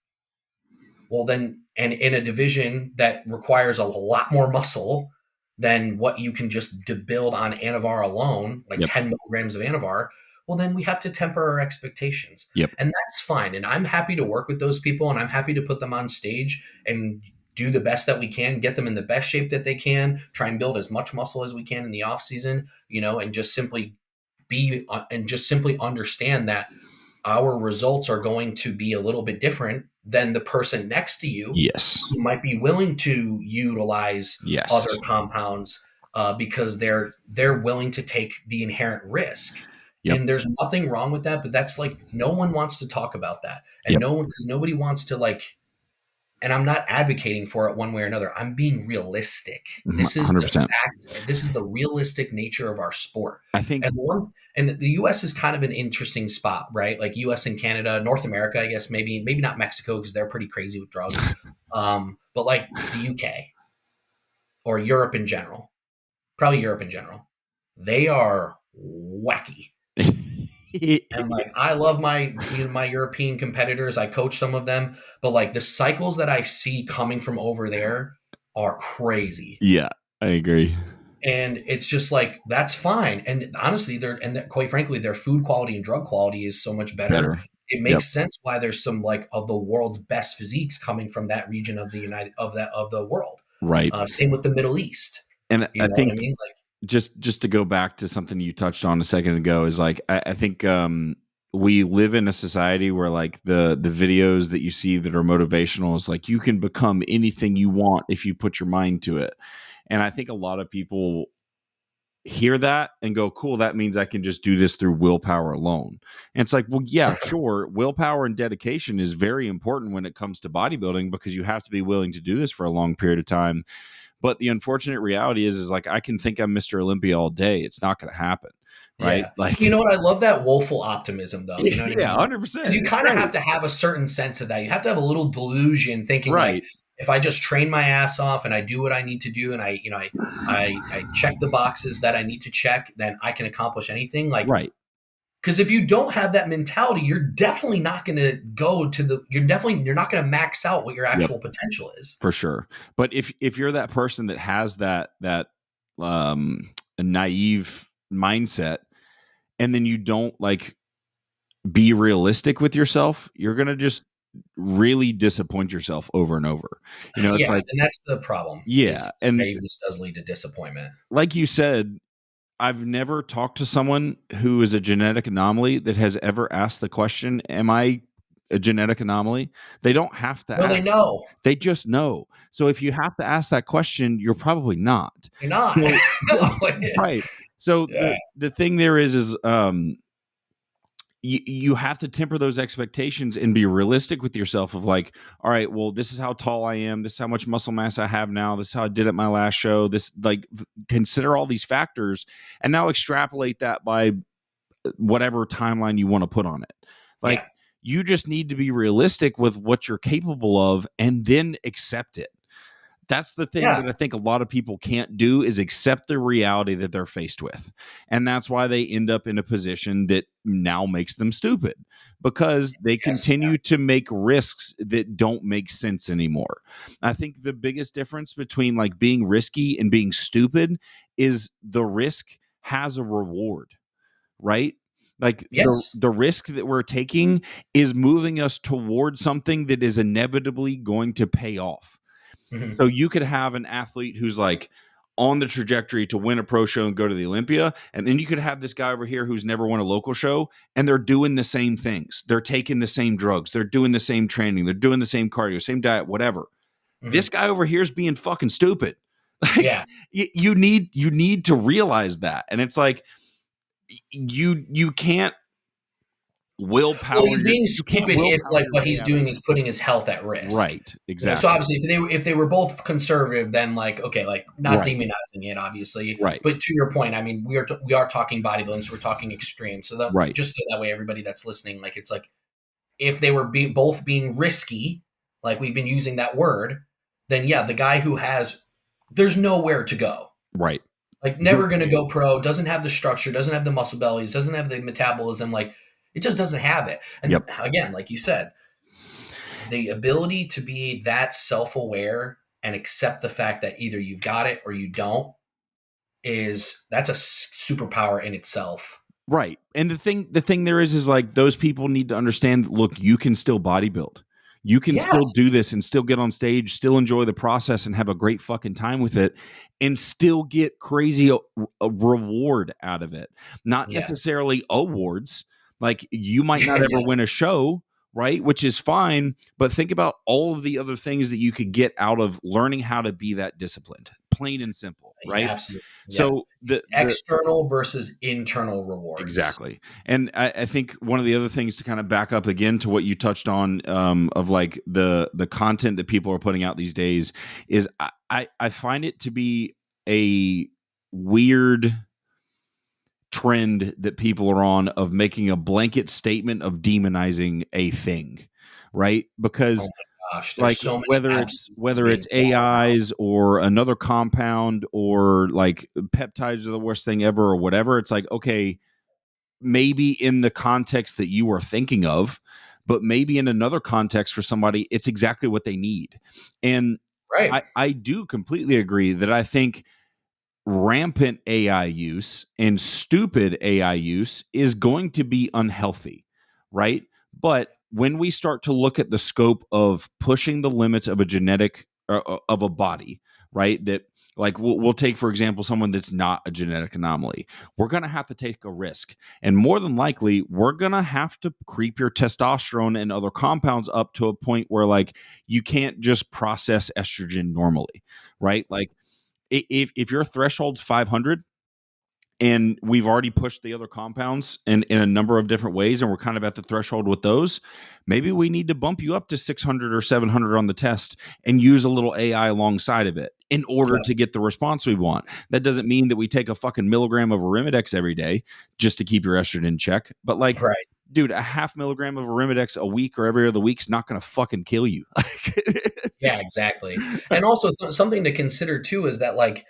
Well, then, and in a division that requires a lot more muscle than what you can just build on Anavar alone, like Yep. 10 milligrams of Anavar, well, then we have to temper our expectations. Yep. And that's fine. And I'm happy to work with those people and I'm happy to put them on stage and do the best that we can, get them in the best shape that they can, try and build as much muscle as we can in the off season, and just simply understand that our results are going to be a little bit different than the person next to you. Yes. Who might be willing to utilize Yes. other compounds because they're willing to take the inherent risk. Yep. And there's nothing wrong with that, but that's like no one wants to talk about that. And Yep. because nobody wants to like, and I'm not advocating for it one way or another. I'm being realistic. This is 100%. the fact. This is the realistic nature of our sport. I think, and the U.S. is kind of an interesting spot, right? Like U.S. and Canada, North America, I guess maybe not Mexico because they're pretty crazy with drugs, but like the U.K. or Europe in general, probably Europe in general, they are wacky. And like I love my European competitors. I coach some of them, but like the cycles that I see coming from over there are crazy. Yeah, I agree. And it's just like that's fine. And honestly, quite frankly, their food quality and drug quality is so much better. It makes sense why there's some like of the world's best physiques coming from that region of the world. Right. Same with the Middle East. And I think what I mean? Like, just to go back to something you touched on a second ago is like I think we live in a society where like the videos that you see that are motivational is like you can become anything you want if you put your mind to it. And I think a lot of people hear that and go, cool, that means I can just do this through willpower alone. And it's like, well, yeah, sure. Willpower and dedication is very important when it comes to bodybuilding, because you have to be willing to do this for a long period of time. But the unfortunate reality is like, I can think I'm Mr. Olympia all day. It's not going to happen. Right. Yeah. Like, You know what? I love that woeful optimism, though. You know what I yeah, mean? 100%. Because you It's kind of great. have to have a certain sense of that. You have to have a little delusion thinking like, Right. if I just train my ass off and I do what I need to do and I check the boxes that I need to check, then I can accomplish anything. Like, Right. because if you don't have that mentality, you're definitely not going to go to you're not going to max out what your actual potential is. For sure. But if you're that person that has that naive mindset, and then you don't like be realistic with yourself, you're going to just really disappoint yourself over and over. You know, it's Yeah, like, and that's the problem. yeah. Is And naiveness does lead to disappointment. like you said, I've never talked to someone who is a genetic anomaly that has ever asked the question, am I a genetic anomaly? They don't have to Well, ask. they know. They just know. So if you have to ask that question, you're probably not. You're not. So, No. right. So Yeah. the thing there is you have to temper those expectations and be realistic with yourself of like, all right, well, this is how tall I am. This is how much muscle mass I have now. This is how I did at my last show. This, like, consider all these factors and now extrapolate that by whatever timeline you want to put on it. Like, Yeah. you just need to be realistic with what you're capable of and then accept it. That's the thing Yeah. that I think a lot of people can't do, is accept the reality that they're faced with. And that's why they end up in a position that now makes them stupid, because they Yes. continue to make risks that don't make sense anymore. I think the biggest difference between like being risky and being stupid is the risk has a reward, right? Like Yes. the risk that we're taking is moving us towards something that is inevitably going to pay off. Mhm. So you could have an athlete who's like on the trajectory to win a pro show and go to the Olympia, and then you could have this guy over here who's never won a local show, and they're doing the same things. They're taking the same drugs. They're doing the same training. They're doing the same cardio, same diet, whatever. This Mhm. guy over here is being fucking stupid. Like, Yeah. you need to realize that, and it's like you can't Well, willpower he's being you can't stupid if willpower like your what way he's out of doing it. is putting his health at risk. Right. You know, so Exactly. obviously if they were both conservative, then like, okay, like not Right. demonizing it, obviously. Right. But to your point, I mean, we are talking bodybuilding, so we're talking extreme. So that Right. just so that way everybody that's listening, like it's like if they were both being risky, like we've been using that word, then yeah, the guy who has there's nowhere to go. Right. Like never going to go pro, doesn't have the structure, doesn't have the muscle bellies, doesn't have the metabolism, like it just doesn't have it. And Yep. again, like you said, the ability to be that self-aware and accept the fact that either you've got it or you don't that's a superpower in itself. Right. And the thing there is like, those people need to understand, look, you can still bodybuild. You can still Yes. do this and still get on stage, still enjoy the process and have a great fucking time with it, and still get crazy a reward out of it. Not Yeah. necessarily awards. Like, you might not ever Yes. win a show, right? Which is fine, but think about all of the other things that you could get out of learning how to be that disciplined. Plain and simple, Yeah, right? absolutely. Yeah. So the External versus internal rewards. exactly. And I think one of the other things to kind of back up again to what you touched on, of like the content that people are putting out these days, is I find it to be a weird trend that people are on, of making a blanket statement of demonizing a thing, right? Oh Because my gosh, there's like, so many whether it's absolutes being thrown around. AIs or another compound, or like peptides are the worst thing ever or whatever, it's like, okay, maybe in the context that you are thinking of, but maybe in another context for somebody, it's exactly what they need. And Right. I do completely agree that I think rampant AI use and stupid AI use is going to be unhealthy, right? But when we start to look at the scope of pushing the limits of a genetic, of a body, right? That, like, we'll take, for example, someone that's not a genetic anomaly. We're going to have to take a risk. And more than likely, we're going to have to creep your testosterone and other compounds up to a point where, like, you can't just process estrogen normally, right? Like, if your threshold's 500, and we've already pushed the other compounds in a number of different ways, and we're kind of at the threshold with those. Maybe we need to bump you up to 600 or 700 on the test and use a little AI alongside of it in order to get the response we want. That doesn't mean that we take a fucking milligram of Arimidex every day just to keep your estrogen in check. But like, Right. dude, a half milligram of Arimidex a week or every other week's not going to fucking kill you. Yeah, exactly. And also something to consider too is that like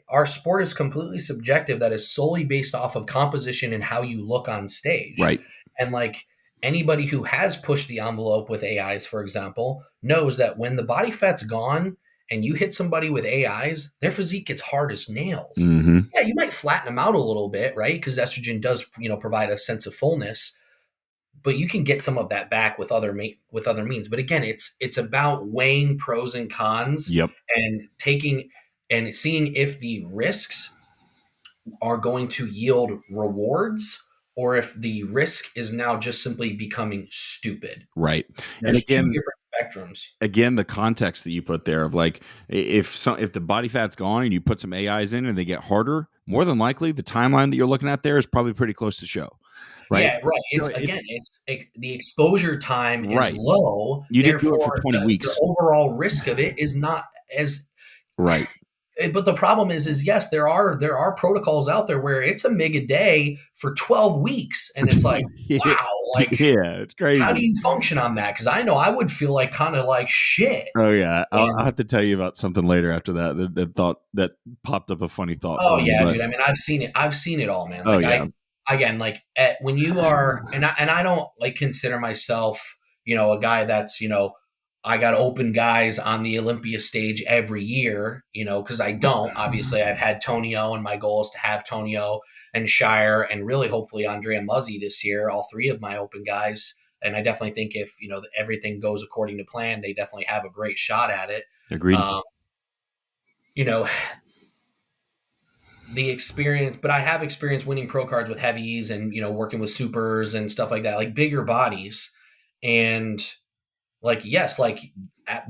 our sport is completely subjective, that is solely based off of composition and how you look on stage. Right. And like anybody who has pushed the envelope with AIs, for example, knows that when the body fat's gone and you hit somebody with AIs, their physique gets hard as nails. Mm-hmm. Yeah, you might flatten them out a little bit, right? Because estrogen does, provide a sense of fullness. But you can get some of that back with other means. But again, it's about weighing pros and cons, and taking and seeing if the risks are going to yield rewards, or if the risk is now just simply becoming stupid. Right. There's two different spectrums. Again, the context that you put there of like, if the body fat's gone and you put some AIs in and they get harder, more than likely the timeline that you're looking at there is probably pretty close to show. Right? Yeah, right. It's the exposure time is low. You did do it for 20 weeks. The overall risk of it is not as right. But the problem is yes, there are protocols out there where it's a mig a day for 12 weeks, and it's like, wow, like it's crazy. How do you function on that? Because I know I would feel like kind of like shit. Oh yeah, I'll have to tell you about something later after that popped up a funny thought. Oh yeah, dude. I mean, I've seen it all, man. Like, again, like when you are, and I don't like consider myself, a guy that's, I got open guys on the Olympia stage every year, because I don't. Obviously, I've had Tonio, and my goal is to have Tonio and Shire and really hopefully Andrea Muzzy this year, all three of my open guys. And I definitely think if, everything goes according to plan, they definitely have a great shot at it. Agreed. The experience, but I have experience winning pro cards with heavies and, working with supers and stuff like that, like bigger bodies. And like, yes, like at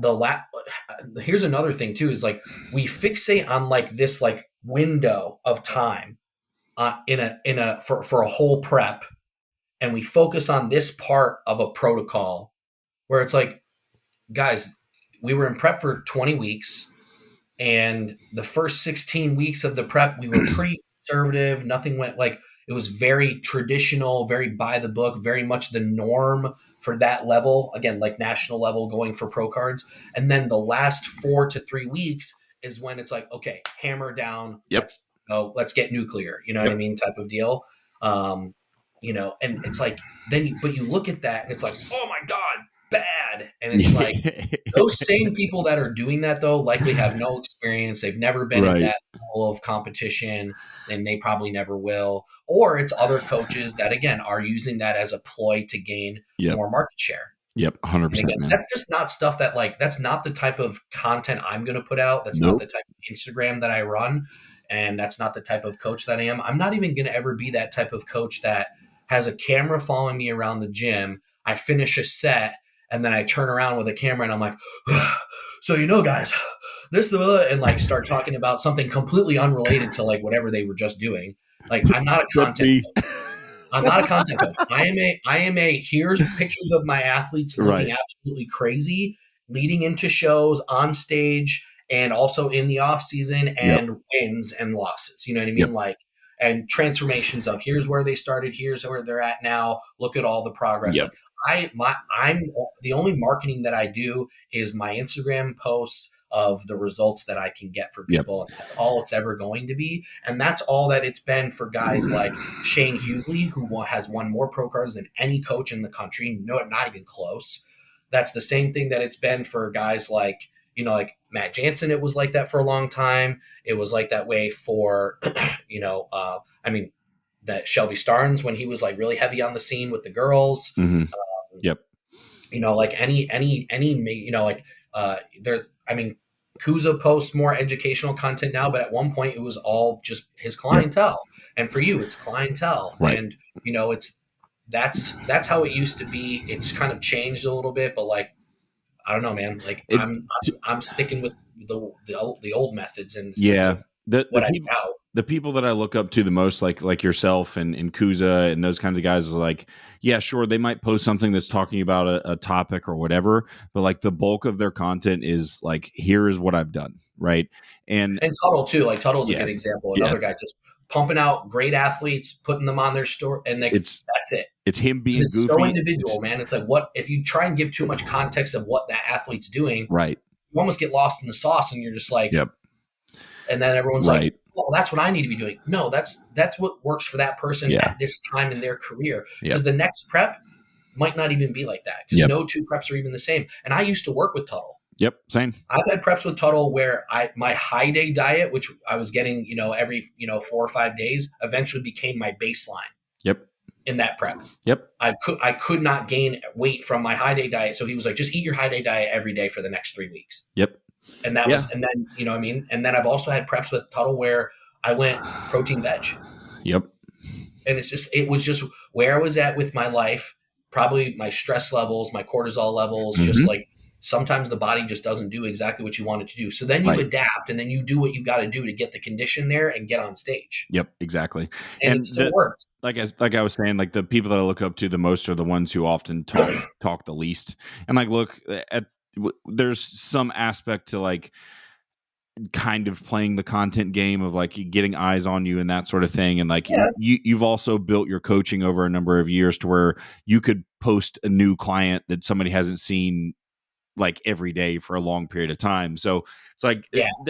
here's another thing too, is like we fixate on like this, like window of time for a whole prep. And we focus on this part of a protocol where it's like, guys, we were in prep for 20 weeks. And the first 16 weeks of the prep, we were pretty conservative. Nothing went like, it was very traditional, very by the book, very much the norm for that level. Again, like national level going for pro cards. And then the last 4 to 3 weeks is when it's like, okay, hammer down. Yep. Let's get nuclear. You know what I mean? Type of deal. And it's like, but you look at that and it's like, oh my God, bad. And it's like those same people that are doing that though likely have no experience. They've never been in that level of competition, and they probably never will. Or it's other coaches that again are using that as a ploy to gain more market share. Yep, 100%. Again, that's just not stuff that that's not the type of content I'm going to put out. That's not the type of Instagram that I run, and that's not the type of coach that I am. I'm not even going to ever be that type of coach that has a camera following me around the gym. I finish a set, and then I turn around with a camera and I'm like, so, guys, this, and like start talking about something completely unrelated to like whatever they were just doing. Like, I'm not a content coach. I'm not a content coach. I am a here's pictures of my athletes looking absolutely crazy, leading into shows on stage and also in the off season, and wins and losses. You know what I mean? Like, and transformations of here's where they started, here's where they're at now. Look at all the progress. Like, I'm the only marketing that I do is my Instagram posts of the results that I can get for people. And that's all it's ever going to be. And that's all that it's been for guys like Shane Hughley, who has won more pro cards than any coach in the country. No, not even close. That's the same thing that it's been for guys like, like Matt Jansen. It was like that for a long time. It was like that way for, that Shelby Starnes, when he was like really heavy on the scene with the girls. Mm-hmm. Like there's, Kuza posts more educational content now, but at one point it was all just his clientele. And for you, it's clientele. Right. And, that's how it used to be. It's kind of changed a little bit, but like, I don't know, man. Like I'm sticking with the old methods in the sense of what I doubt. the people that I look up to the most, like yourself and Kuza and those kinds of guys, is like, yeah, sure, they might post something that's talking about a topic or whatever, but like the bulk of their content is like, here is what I've done, right? And Tuttle too. Like Tuttle's a yeah, good example. yeah, Another guy just pumping out great athletes, putting them on their store, and like it's that's it. it's him being It's so goofy. individual, man. It's like what if you try and give too much context of what that athlete's doing, Right. you almost get lost in the sauce, and you're just like, Yep. and then everyone's like, Right. well, that's what I need to be doing. No, that's what works for that person Yeah. at this time in their career. Yep. Because the next prep might not even be like that. Because Yep. no two preps are even the same. And I used to work with Tuttle. Yep. Same. I've had preps with Tuttle where my high day diet, which I was getting, every 4 or 5 days, eventually became my baseline. Yep. In that prep. Yep. I could not gain weight from my high day diet. So he was like, just eat your high day diet every day for the next 3 weeks. Yep. And that was, and then, you know what I mean? And then I've also had preps with Tuttle where I went protein veg. Yep. And it was just where I was at with my life, probably my stress levels, my cortisol levels, just like sometimes the body just doesn't do exactly what you want it to do. So then you adapt and then you do what you got to do to get the condition there and get on stage. Yep, exactly. And it still worked. Like I was saying, like the people that I look up to the most are the ones who often talk the least. And like, look, there's some aspect to like kind of playing the content game of like getting eyes on you and that sort of thing. And like you've also built your coaching over a number of years to where you could post a new client that somebody hasn't seen like every day for a long period of time. So it's like,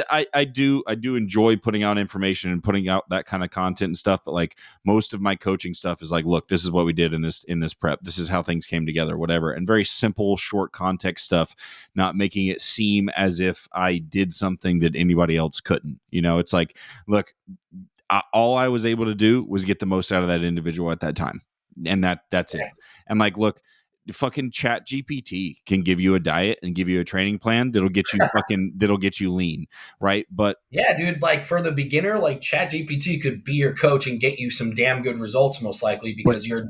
I do enjoy putting out information and putting out that kind of content and stuff. But like most of my coaching stuff is like, look, this is what we did in this prep. This is how things came together, whatever. And very simple, short context stuff, not making it seem as if I did something that anybody else couldn't. It's like, look, all I was able to do was get the most out of that individual at that time. And that's it. And like, look, fucking Chat GPT can give you a diet and give you a training plan that'll get you lean, right? But yeah, dude, like for the beginner, like Chat GPT could be your coach and get you some damn good results, most likely, because you're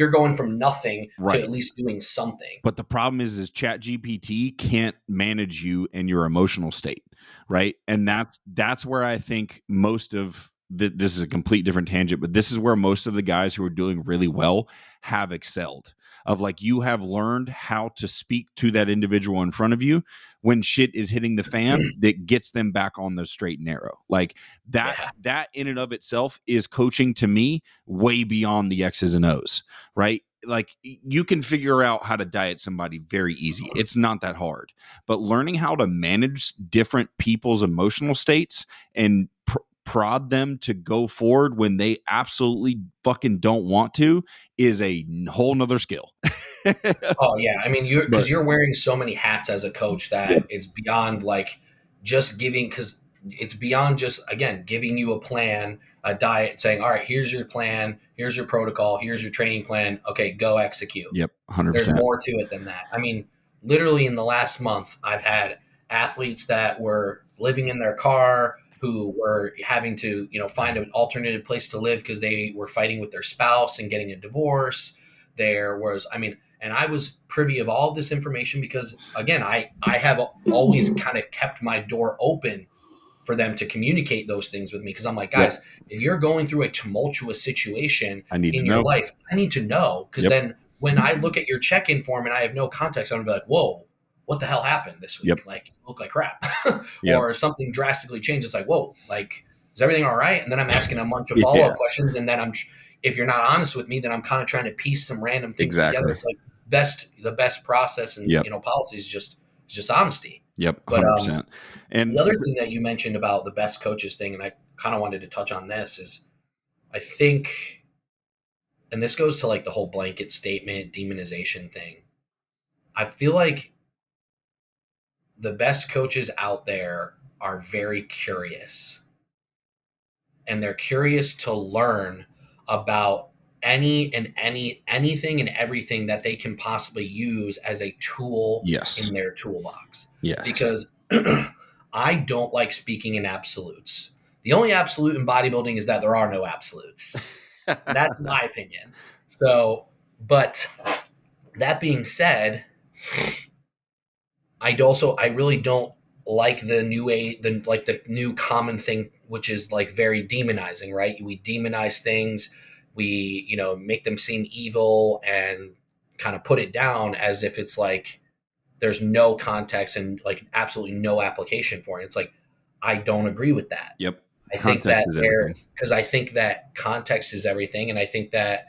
going from nothing to at least doing something. But the problem is Chat GPT can't manage you and your emotional state, right? And that's where I think most of this is a complete different tangent, but this is where most of the guys who are doing really well have excelled. Of like, you have learned how to speak to that individual in front of you when shit is hitting the fan that gets them back on the straight and narrow. Like that in and of itself is coaching to me way beyond the X's and O's, right? Like you can figure out how to diet somebody very easy. It's not that hard, but learning how to manage different people's emotional states and prod them to go forward when they absolutely fucking don't want to is a whole nother skill. Oh yeah. I mean, you're wearing so many hats as a coach that it's beyond like just giving, because it's beyond just, again, giving you a plan, a diet, saying, all right, here's your plan, here's your protocol, here's your training plan. Okay, go execute. Yep. 100%. There's more to it than that. I mean, literally in the last month, I've had athletes that were living in their car, who were having to, find an alternative place to live because they were fighting with their spouse and getting a divorce. There was, and I was privy of all of this information because, again, I have always kind of kept my door open for them to communicate those things with me. Because I'm like, guys, if you're going through a tumultuous situation in your life, I need to know. Because then when I look at your check-in form and I have no context, I'm going to be like, whoa, what the hell happened this week? Like, you look like crap. Or something drastically changed. It's like, whoa, like, is everything all right? And then I'm asking a bunch of follow-up questions. And then if you're not honest with me, then I'm kind of trying to piece some random things together. It's like the best process and, policy is just honesty. Yep. 100%. And the other thing that you mentioned about the best coaches thing, and I kind of wanted to touch on this, is I think, and this goes to like the whole blanket statement, demonization thing. I feel like the best coaches out there are very curious, and they're curious to learn about anything and everything that they can possibly use as a tool in their toolbox. Yes. Because I don't like speaking in absolutes. The only absolute in bodybuilding is that there are no absolutes. That's my opinion. So, but that being said, I really don't like the new common thing which is like very demonizing, right? We demonize things, we, you know, make them seem evil and kind of put it down as if it's like there's no context and like absolutely no application for it. It's like, I don't agree with that. Yep. I think Context that is everything. because I think that context is everything. And I think that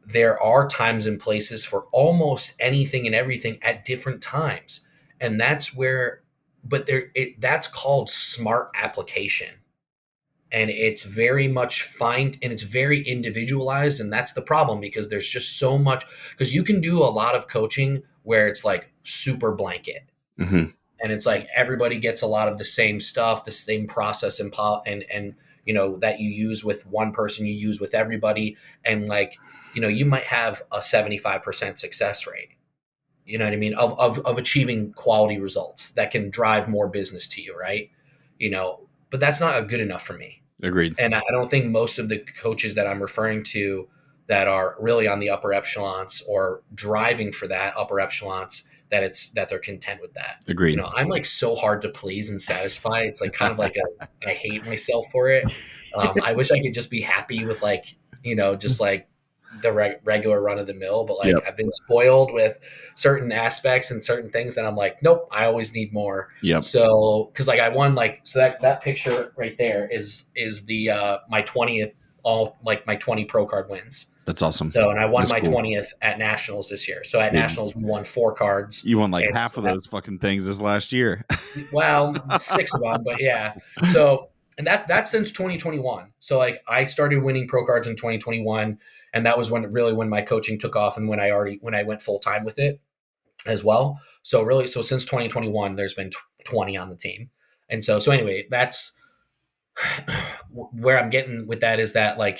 there are times and places for almost anything and everything at different times. And that's where, but that's called smart application. And it's very much and it's very individualized. And that's the problem, because there's just so much, because you can do a lot of coaching where it's like super blanket. Mm-hmm. And it's like everybody gets a lot of the same stuff, the same process and you know, that you use with one person, you use with everybody. And like, you know, you might have a 75% success rate, you know what I mean, of achieving quality results that can drive more business to you, right? You know, but that's not good enough for me. Agreed. And I don't think most of the coaches that I'm referring to that are really on the upper echelons or driving for that upper echelons, that they're content with that. Agreed. You know, I'm like so hard to please and satisfy. It's like kind of like I hate myself for it. I wish I could just be happy with like, you know, just like the regular run of the mill, but like, Yep. I've been spoiled with certain aspects and certain things that I'm like, nope, I always need more. Yep. So, cause like I won like, so that picture right there is the, my 20th, my 20 pro card wins. That's awesome. So, and I won That's my cool. 20th at nationals this year. So at Yeah. nationals, we won 4 cards. You won like And half so of those fucking things this last year. well, 6 of them, but yeah. So, and that's since 2021. So like I started winning pro cards in 2021, and that was when my coaching took off, and when I went full time with it as well. So really, so since 2021, there's been 20 on the team. And so anyway, that's where I'm getting with that, is that like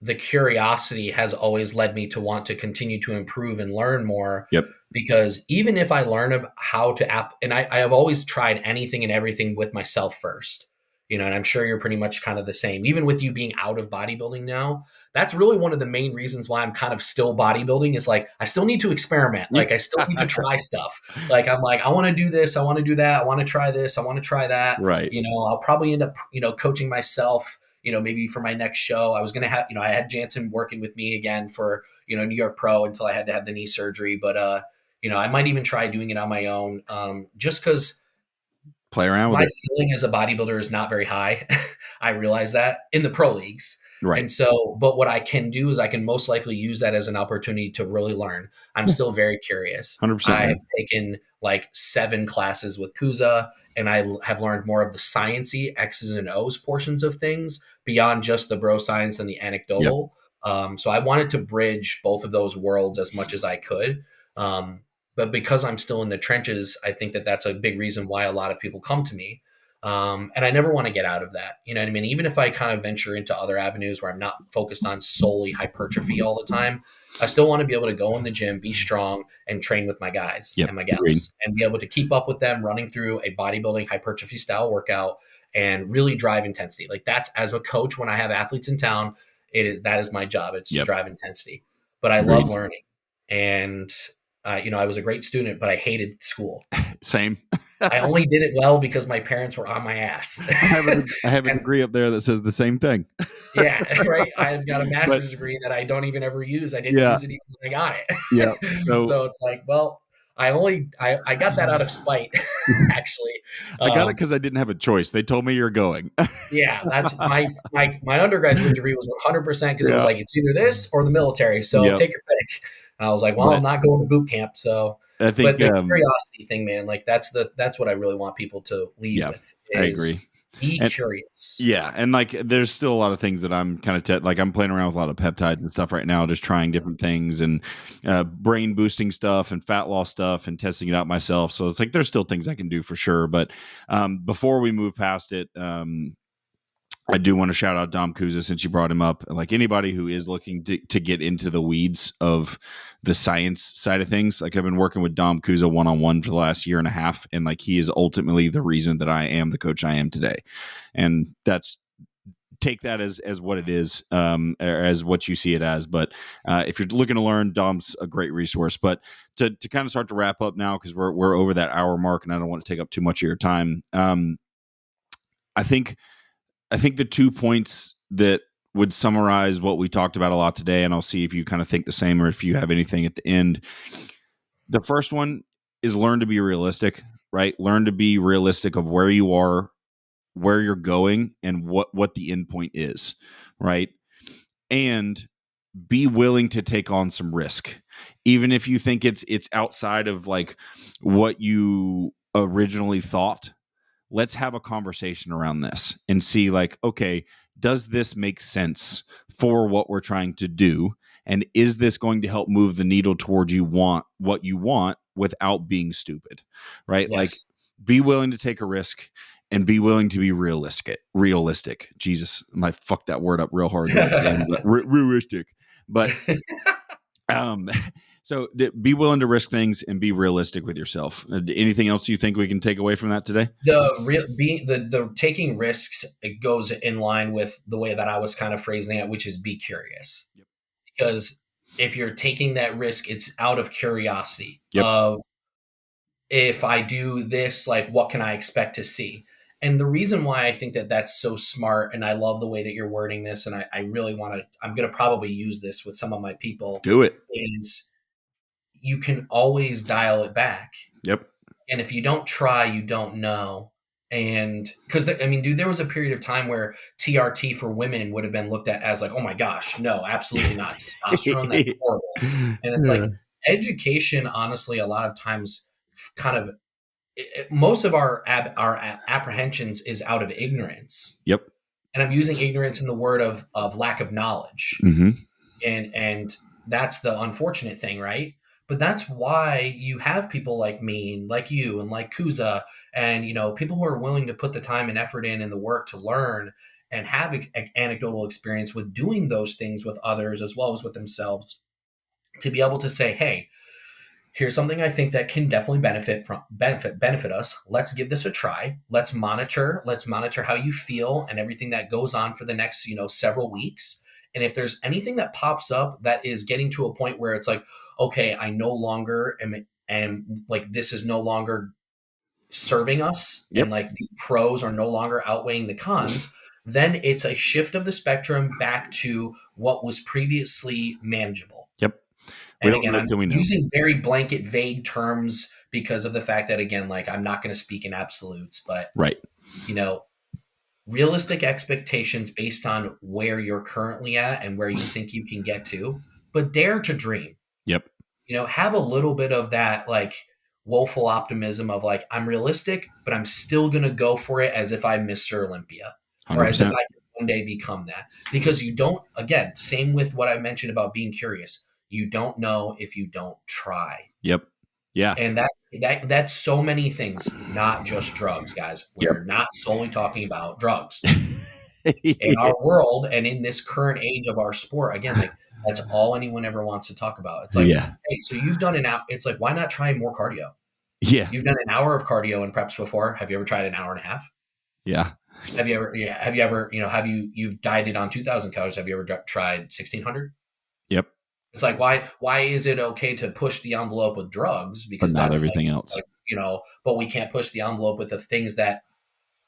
the curiosity has always led me to want to continue to improve and learn more. Yep. Because even if I learn how to and I have always tried anything and everything with myself first, you know, and I'm sure you're pretty much kind of the same. Even with you being out of bodybuilding now, that's really one of the main reasons why I'm kind of still bodybuilding, is like, I still need to experiment. Like I still need to try stuff. Like I'm like, I want to do this. I want to do that. I want to try this. I want to try that. Right. You know, I'll probably end up, you know, coaching myself, you know, maybe for my next show. I was going to have, you know, I had Jansen working with me again for, you know, New York Pro until I had to have the knee surgery. But, you know, I might even try doing it on my own, just because play around with my it. ceiling as a bodybuilder is not very high. I realize that in the pro leagues. Right. And so, but what I can do is I can most likely use that as an opportunity to really learn. I'm still very curious. 100%. I have taken like 7 classes with Kuza, and I have learned more of the sciencey X's and O's portions of things beyond just the bro science and the anecdotal. Yep. So I wanted to bridge both of those worlds as much as I could. But because I'm still in the trenches, I think that that's a big reason why a lot of people come to me. And I never want to get out of that. You know what I mean? Even if I kind of venture into other avenues where I'm not focused on solely hypertrophy all the time, I still want to be able to go in the gym, be strong, and train with my guys and my gals, and be able to keep up with them running through a bodybuilding hypertrophy style workout and really drive intensity. Like that's, as a coach, when I have athletes in town, that is my job. It's to drive intensity. But I love learning. And you know, I was a great student, but I hated school. Same. I only did it well because my parents were on my ass. I have a degree up there that says the same thing. Yeah, right. I've got a master's degree that I don't even ever use. I didn't use it even when I got it. Yeah. So it's like, well, I got that out of spite, actually. I got it because I didn't have a choice. They told me you're going. Yeah, that's my undergraduate degree was 100% because it was like, it's either this or the military. So take your pick. And I was like, well, I'm not going to boot camp. So I think, but the curiosity thing, man, like that's what I really want people to leave with. I agree. Be curious. Yeah. And like, there's still a lot of things that I'm kind of like, I'm playing around with a lot of peptides and stuff right now, just trying different things and brain boosting stuff and fat loss stuff and testing it out myself. So it's like, there's still things I can do for sure. But before we move past it, I do want to shout out Dom Kuza, since you brought him up. Like, anybody who is looking to get into the weeds of the science side of things, like, I've been working with Dom Kuza one-on-one for the last year and a half, and like, he is ultimately the reason that I am the coach I am today. And take that as what it is, or as what you see it as. But if you're looking to learn, Dom's a great resource. But to kind of start to wrap up now, because we're over that hour mark, and I don't want to take up too much of your time. I think the 2 points that would summarize what we talked about a lot today, and I'll see if you kind of think the same or if you have anything at the end. The first one is learn to be realistic, right? Learn to be realistic of where you are, where you're going, and what the end point is, right? And be willing to take on some risk, even if you think it's outside of like what you originally thought. Let's have a conversation around this and see, like, okay, does this make sense for what we're trying to do? And is this going to help move the needle towards what you want without being stupid, right? Like, Yes. be willing to take a risk and be willing to be realistic. Jesus, I fucked that word up real hard there at the end, but realistic. But so be willing to risk things and be realistic with yourself. Anything else you think we can take away from that today? The taking risks, it goes in line with the way that I was kind of phrasing it, which is be curious. Yep. Because if you're taking that risk, it's out of curiosity Yep. of, if I do this, like, what can I expect to see? And the reason why I think that that's so smart, and I love the way that you're wording this, and I really I'm going to probably use this with some of my people. Do it. Is you can always dial it back. Yep. And if you don't try, you don't know. And because, I mean, dude, there was a period of time where TRT for women would have been looked at as like, oh my gosh, no, absolutely not. Testosterone, that's horrible. And it's like, education, honestly, a lot of times kind of, most of our apprehensions is out of ignorance. Yep. And I'm using ignorance in the word of lack of knowledge. Mm-hmm. And that's the unfortunate thing, right? But that's why you have people like me and like you and like Kuza and, you know, people who are willing to put the time and effort in and the work to learn and have anecdotal experience with doing those things with others as well as with themselves, to be able to say, hey, here's something I think that can definitely benefit us. Let's give this a try. Let's monitor how you feel and everything that goes on for the next, several weeks. And if there's anything that pops up that is getting to a point where it's like, okay, I no longer am like, this is no longer serving us. Yep. And like the pros are no longer outweighing the cons, then it's a shift of the spectrum back to what was previously manageable. Yep. And again, I'm using very blanket, vague terms because of the fact that, again, like, I'm not going to speak in absolutes, but, right. Realistic expectations based on where you're currently at and where you think you can get to, but dare to dream. Yep. Have a little bit of that, like, woeful optimism of like, I'm realistic, but I'm still going to go for it as if I'm Mr. Olympia 100%. Or as if I can one day become that. Because you don't, again, same with what I mentioned about being curious. You don't know if you don't try. Yep. Yeah. And that's so many things, not just drugs, guys. We're not solely talking about drugs. In our world and in this current age of our sport, again, like, that's all anyone ever wants to talk about. It's like, hey, so you've done an hour. It's like, why not try more cardio? Yeah. You've done an hour of cardio in preps before. Have you ever tried an hour and a half? Yeah. Have you ever, you've dieted on 2,000 calories. Have you ever tried 1,600? Yep. It's like, why is it okay to push the envelope with drugs? Because but not that's everything else. Like, but we can't push the envelope with the things that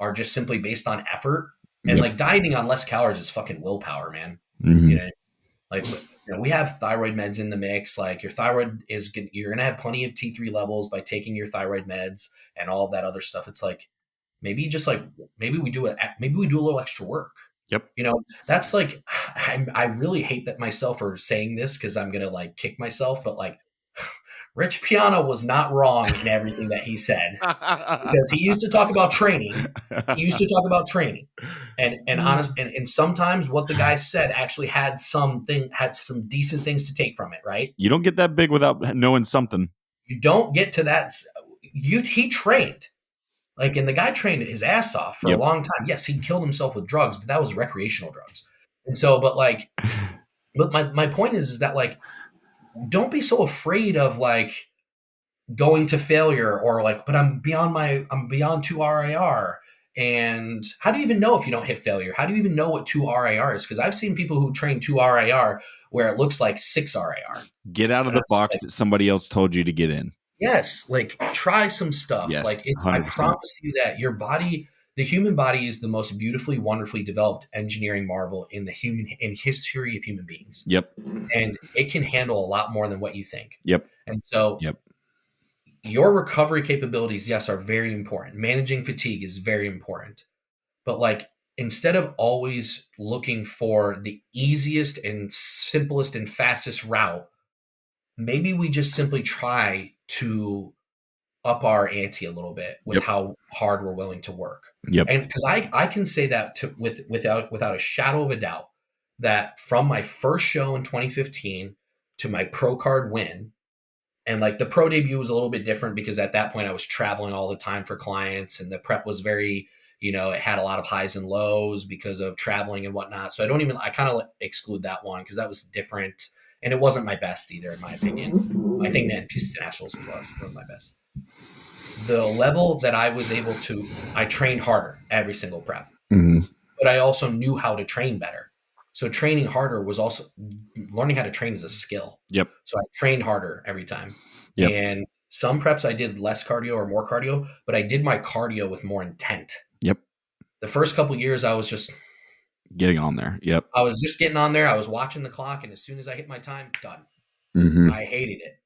are just simply based on effort. And like, dieting on less calories is fucking willpower, man. Mm-hmm. Like, we have thyroid meds in the mix. Like, your thyroid you're going to have plenty of T3 levels by taking your thyroid meds and all that other stuff. It's like, maybe we do a little extra work. Yep. That's like, I really hate that myself for saying this because I'm going to like kick myself, but like, Rich Piana was not wrong in everything that he said, because he used to talk about training. And sometimes what the guy said actually had some decent things to take from it. Right. You don't get that big without knowing something. You don't get to that. He trained. Like, and the guy trained his ass off for a long time. Yes, he killed himself with drugs, but that was recreational drugs. And so, but my point is that, like, don't be so afraid of like going to failure or like, but I'm beyond 2 RIR. And how do you even know if you don't hit failure? How do you even know what 2 RIR is? Because I've seen people who train 2 RIR where it looks like 6 RIR. Get out of the box that somebody else told you to get in. Yes, like, try some stuff. Yes, like, 100%. I promise you that your body, the human body is the most beautifully, wonderfully developed engineering marvel in history of human beings. Yep. And it can handle a lot more than what you think. Yep. And so Yep. your recovery capabilities, yes, are very important. Managing fatigue is very important. But like, instead of always looking for the easiest and simplest and fastest route, maybe we just simply try to up our ante a little bit with how hard we're willing to work. Yep. And because I can say that without a shadow of a doubt, that from my first show in 2015 to my pro card win, and like the pro debut was a little bit different because at that point I was traveling all the time for clients, and the prep was very, it had a lot of highs and lows because of traveling and whatnot. So I kind of exclude that one because that was different. And it wasn't my best either, in my opinion. I think NPC Nationals was one of my best. The level that I was able to, I trained harder every single prep, but I also knew how to train better. So training harder was also learning how to train as a skill. Yep. So I trained harder every time. Yep. And some preps I did less cardio or more cardio, but I did my cardio with more intent. Yep. The first couple of years I was just getting on there. Yep. I was just getting on there. I was watching the clock, and as soon as I hit my time, done. I hated it.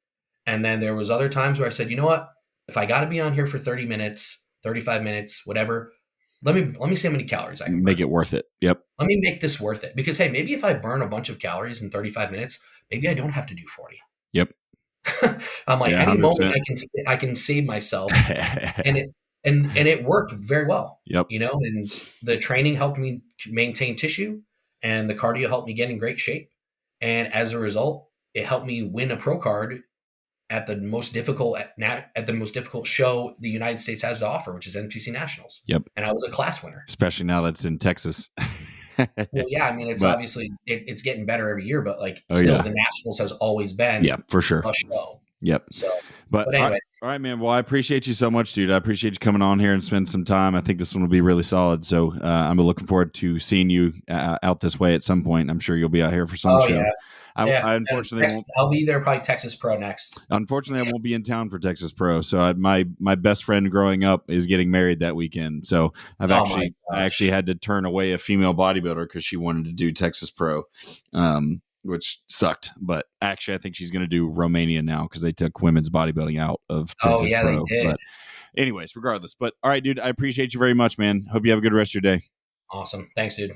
And then there was other times where I said, you know what? If I got to be on here for 30 minutes, 35 minutes, whatever, let me see how many calories I can make burn. it worth it. Yep. Let me make this worth it. Because, hey, maybe if I burn a bunch of calories in 35 minutes, maybe I don't have to do 40. Yep. I'm like, any 100%. Moment I can save myself. And it worked very well. Yep. And the training helped me maintain tissue, and the cardio helped me get in great shape. And as a result, it helped me win a pro card at the most difficult show the United States has to offer, which is NPC Nationals. Yep. And I was a class winner. Especially now that's in Texas. Well, yeah, I mean, it's obviously it's getting better every year, but the Nationals has always been for sure a show. Yep. So, but anyway. All right, man. Well, I appreciate you so much, dude. I appreciate you coming on here and spending some time. I think this one will be really solid. So I'm looking forward to seeing you out this way at some point. I'm sure you'll be out here for some show. Yeah. I unfortunately won't. I'll be there probably Texas Pro next. Unfortunately, I won't be in town for Texas Pro. So my best friend growing up is getting married that weekend. So I actually had to turn away a female bodybuilder because she wanted to do Texas Pro. Which sucked, but actually I think she's going to do Romania now because they took women's bodybuilding out of Texas Pro. They did. But anyways, regardless. But all right, dude, I appreciate you very much, man. Hope you have a good rest of your day. Awesome. Thanks, dude.